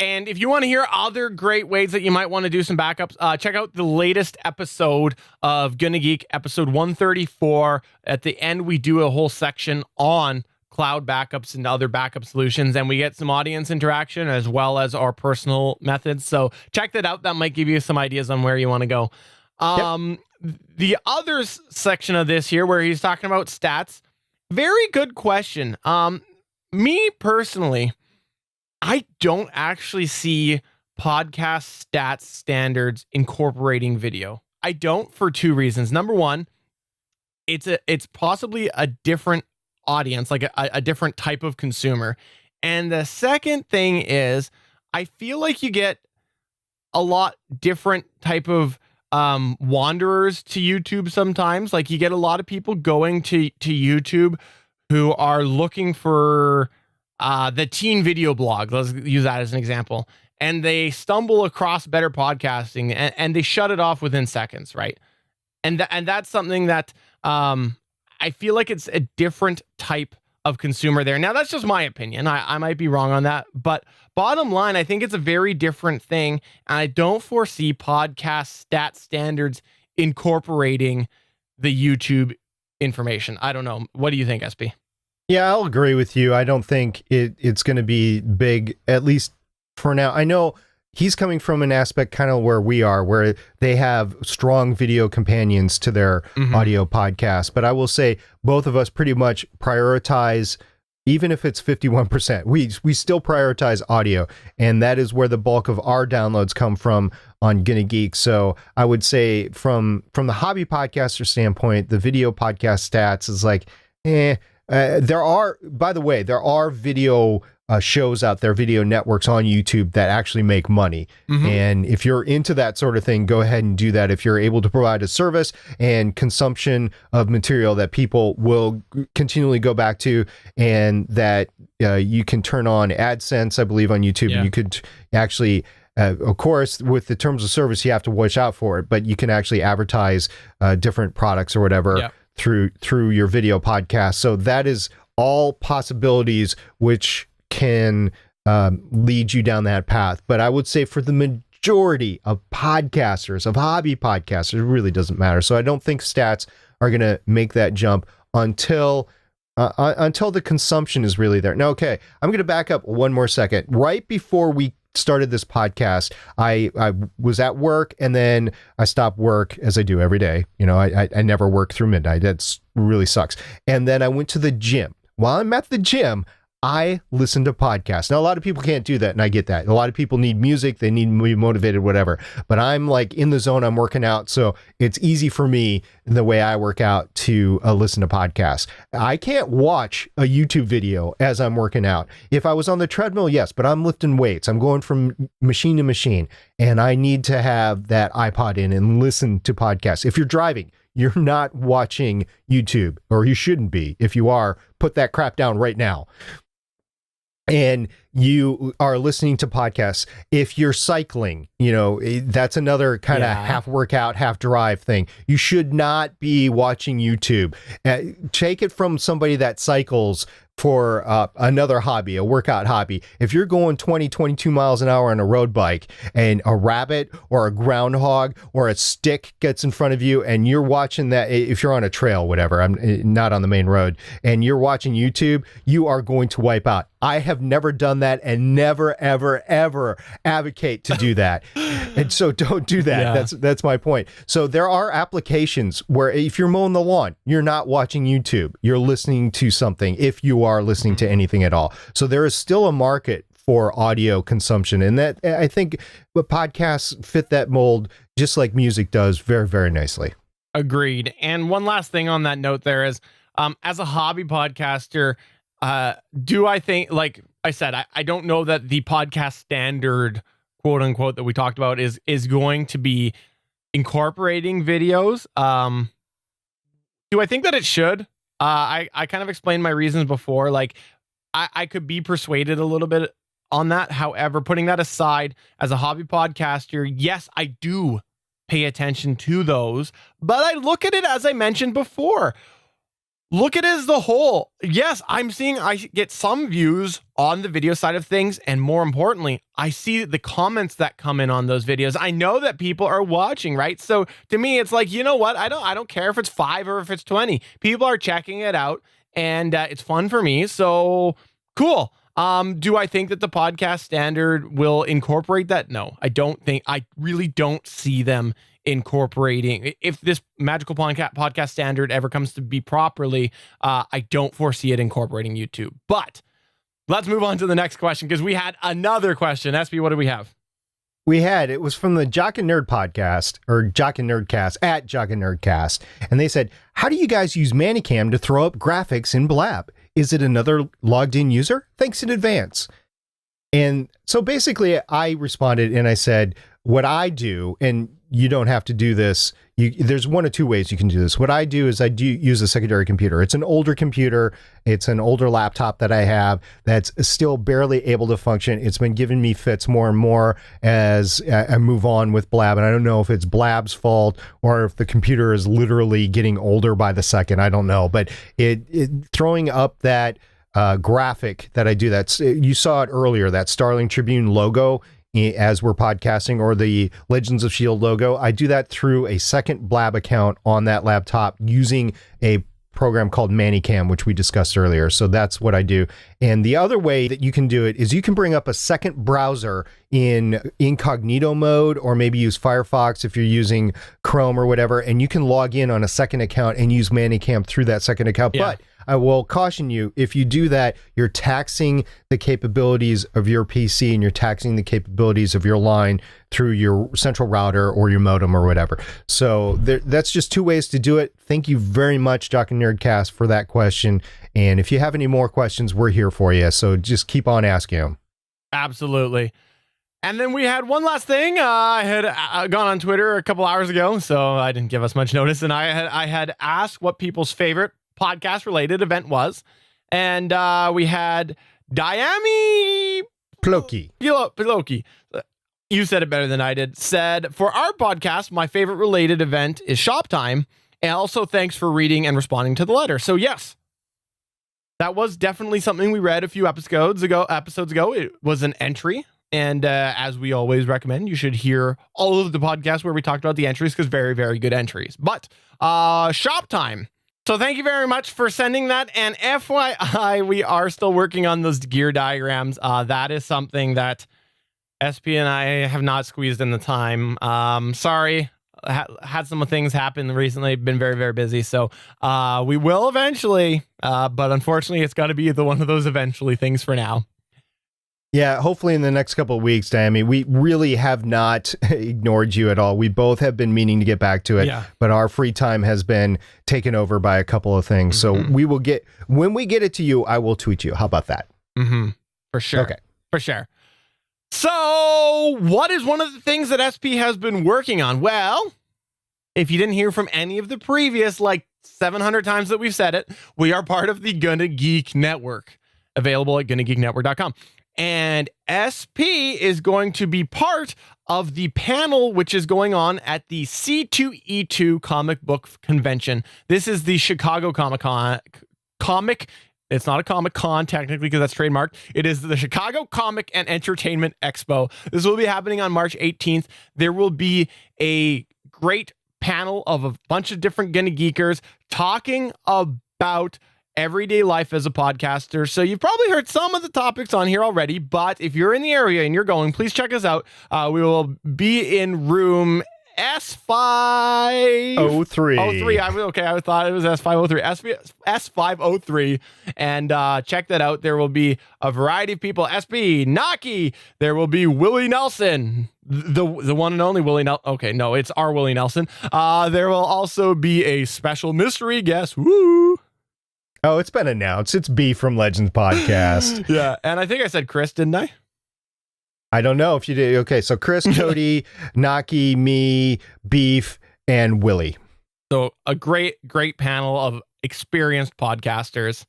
And if you want to hear other great ways that you might want to do some backups, check out the latest episode of Gonna Geek, episode 134. At the end, we do a whole section on cloud backups and other backup solutions, and we get some audience interaction as well as our personal methods. So check that out. That might give you some ideas on where you want to go. The other section of this here where he's talking about stats, very good question. Me personally, I don't actually see podcast stats standards incorporating video. I don't, for two reasons. Number one, it's possibly a different audience, like a different type of consumer. And the second thing is, I feel like you get a lot different type of wanderers to YouTube sometimes. Like, you get a lot of people going to YouTube who are looking for the teen video blog. Let's use that as an example. And they stumble across better podcasting and they shut it off within seconds, right? And that's something that I feel like it's a different type of consumer there. Now, that's just my opinion. I might be wrong on that, but bottom line, I think it's a very different thing. And I don't foresee podcast stat standards incorporating the YouTube information. I don't know. What do you think, SP? Yeah, I'll agree with you. I don't think it's going to be big, at least for now. I know he's coming from an aspect kind of where we are, where they have strong video companions to their audio podcast. But I will say both of us pretty much prioritize, even if it's 51%, we still prioritize audio. And that is where the bulk of our downloads come from on Gonna Geek. So I would say from the hobby podcaster standpoint, the video podcast stats is like, there are, by the way, there are video shows out there, video networks on YouTube that actually make money. And if you're into that sort of thing, go ahead and do that. If you're able to provide a service and consumption of material that people will continually go back to, and that you can turn on AdSense, I believe, on YouTube. And you could actually, of course, with the terms of service, you have to watch out for it, but you can actually advertise different products or whatever through your video podcast. So that is all possibilities which can lead you down that path. But I would say for the majority of podcasters, of hobby podcasters, it really doesn't matter. So I don't think stats are going to make that jump until the consumption is really there. Now, okay, I'm going to back up one more second. Right before we started this podcast, I was at work, and then I stopped work, as I do every day. You know, I never work through midnight. That's really sucks. And then I went to the gym. While I'm at the gym, I listen to podcasts. Now, a lot of people can't do that, and I get that. A lot of people need music. They need to be motivated, whatever. But I'm like in the zone. I'm working out, so it's easy for me, the way I work out, to listen to podcasts. I can't watch a YouTube video as I'm working out. If I was on the treadmill, yes, but I'm lifting weights. I'm going from machine to machine, and I need to have that iPod in and listen to podcasts. If you're driving, you're not watching YouTube, or you shouldn't be. If you are, put that crap down right now. And you are listening to podcasts. If you're cycling, you know, that's another kind of half workout, half drive thing. You should not be watching YouTube. Take it from somebody that cycles for another hobby, a workout hobby. If you're going 20, 22 miles an hour on a road bike, and a rabbit or a groundhog or a stick gets in front of you, and you're watching that, if you're on a trail, whatever, I'm not on the main road, and you're watching YouTube, you are going to wipe out. I have never done that, and never, ever, ever advocate to do that. And so don't do that. That's my point. So there are applications where if you're mowing the lawn, you're not watching YouTube. You're listening to something, if you are listening to anything at all. So there is still a market for audio consumption. And that, I think, podcasts fit that mold just like music does very, very nicely. Agreed. And one last thing on that note there is, as a hobby podcaster, do I think, like I said, I don't know that the podcast standard, quote unquote, that we talked about is going to be incorporating videos. Do I think that it should? I kind of explained my reasons before. Like, I could be persuaded a little bit on that. However, putting that aside, as a hobby podcaster, yes, I do pay attention to those, but I look at it, as I mentioned before, look at it as the whole. Yes, I get some views on the video side of things, and more importantly, I see the comments that come in on those videos. I know that people are watching, right? So to me, it's like, you know what? I don't care if it's 5 or if it's 20. People are checking it out, and it's fun for me. So cool. Do I think that the podcast standard will incorporate that? No, I don't think. I really don't see them incorporating. If this magical podcast standard ever comes to be properly, I don't foresee it incorporating YouTube. But let's move on to the next question, because we had another question. SB, what do we have? It was from the Jock and Nerd podcast, or Jock and Nerdcast, at Jock and Nerdcast. And they said, how do you guys use Manicam to throw up graphics in Blab? Is it another logged in user? Thanks in advance. And so basically I responded and I said, what I do, and you don't have to do this. There's one of two ways you can do this. What I do is I do use a secondary computer. It's an older computer. It's an older laptop that I have that's still barely able to function. It's been giving me fits more and more as I move on with Blab. And I don't know if it's Blab's fault or if the computer is literally getting older by the second. I don't know. But it throwing up that graphic that I do, you saw it earlier, that Starling Tribune logo as we're podcasting, or the Legends of S.H.I.E.L.D. logo. I do that through a second Blab account on that laptop using a program called Manicam, which we discussed earlier. So that's what I do. And the other way that you can do it is you can bring up a second browser in incognito mode, or maybe use Firefox if you're using Chrome or whatever, and you can log in on a second account and use Manicam through that second account. Yeah. But I will caution you, if you do that, you're taxing the capabilities of your PC and you're taxing the capabilities of your line through your central router or your modem or whatever. So that's just two ways to do it. Thank you very much, Jock and Nerdcast, for that question. And if you have any more questions, we're here for you. So just keep on asking them. Absolutely. And then we had one last thing. I had gone on Twitter a couple hours ago, so I didn't give us much notice. And I had asked what people's favorite podcast related event was, and we had Diami Ploki. You said it better than I did. Said, for our podcast, my favorite related event is Shop Time, and also thanks for reading and responding to the letter. So yes, that was definitely something we read a few episodes ago. It was an entry, and as we always recommend, you should hear all of the podcasts where we talked about the entries, because very, very good entries. But Shop Time. So thank you very much for sending that. And FYI, we are still working on those gear diagrams. That is something that SP and I have not squeezed in the time. Sorry, had some things happen recently. Been very, very busy. So we will eventually, but unfortunately, it's got to be one of those eventually things for now. Yeah, hopefully in the next couple of weeks, Tammy. We really have not ignored you at all. We both have been meaning to get back to it, but our free time has been taken over by a couple of things. So we will when we get it to you, I will tweet you. How about that? For sure. Okay. For sure. So what is one of the things that SP has been working on? Well, if you didn't hear from any of the previous, 700 times that we've said it, we are part of the Gonna Geek Network, available at GonnaGeekNetwork.com. And SP is going to be part of the panel, which is going on at the C2E2 comic book convention. This is the Chicago Comic. It's not a Comic Con technically, because that's trademarked. It is the Chicago Comic and Entertainment Expo. This will be happening on March 18th. There will be a great panel of a bunch of different Gonna Geekers talking about everyday life as a podcaster. So you've probably heard some of the topics on here already, but if you're in the area and you're going, please check us out. We will be in room S503. I thought it was S503. S503. And check that out. There will be a variety of people. SB, Naki. There will be Willie Nelson. The one and only Willie Nelson. Okay, no, it's our Willie Nelson. There will also be a special mystery guest. Woo! Oh, it's been announced. It's B from Legends Podcast. Yeah, and I think I said Chris, didn't I? I don't know if you did. Okay, so Chris, Cody, Naki, me, Beef, and Willie. So a great panel of experienced podcasters.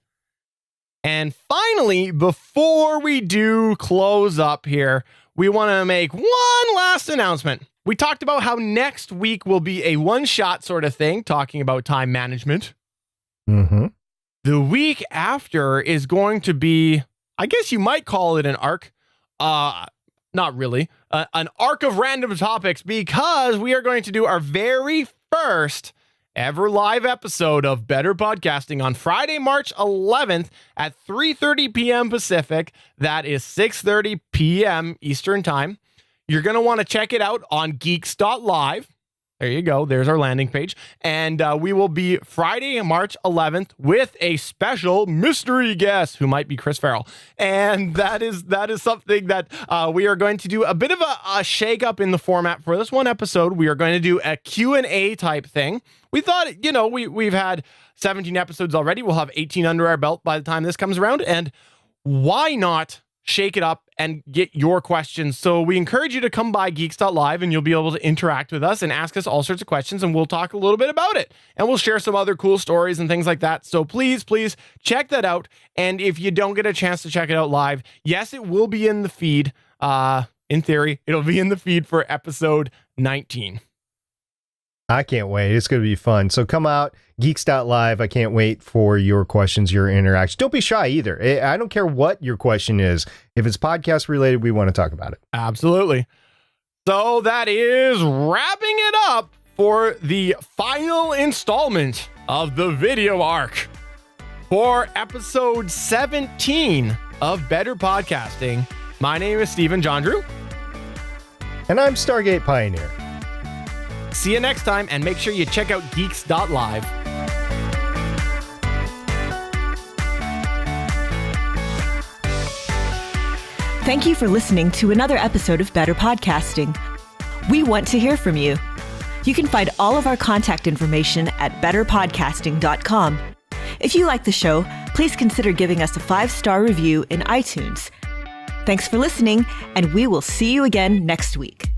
And finally, before we do close up here, we want to make one last announcement. We talked about how next week will be a one-shot sort of thing, talking about time management. Mm-hmm. The week after is going to be, I guess you might call it an arc. Not really. An arc of random topics, because we are going to do our very first ever live episode of Better Podcasting on Friday, March 11th at 3:30 p.m. Pacific. That is 6:30 p.m. Eastern Time. You're going to want to check it out on geeks.live. There you go. There's our landing page. And we will be Friday, March 11th with a special mystery guest who might be Chris Farrell. And that is something that we are going to do a bit of a shake up in the format for this one episode. We are going to do a Q&A type thing. We thought, we've had 17 episodes already. We'll have 18 under our belt by the time this comes around. And why not shake it up and get your questions? So we encourage you to come by geeks.live and you'll be able to interact with us and ask us all sorts of questions, and we'll talk a little bit about it, and we'll share some other cool stories and things like that. So please check that out. And if you don't get a chance to check it out live, yes, it will be in the feed. In theory, it'll be in the feed for episode 19. I can't wait. It's going to be fun. So come out, geeks.live. I can't wait for your questions, your interaction. Don't be shy either. I don't care what your question is. If it's podcast related, we want to talk about it. Absolutely. So that is wrapping it up for the final installment of the video arc for episode 17 of Better Podcasting. My name is Stephen John Drew. And I'm Stargate Pioneer. See you next time, and make sure you check out geeks.live. Thank you for listening to another episode of Better Podcasting. We want to hear from you. You can find all of our contact information at betterpodcasting.com. If you like the show, please consider giving us a 5-star review in iTunes. Thanks for listening, and we will see you again next week.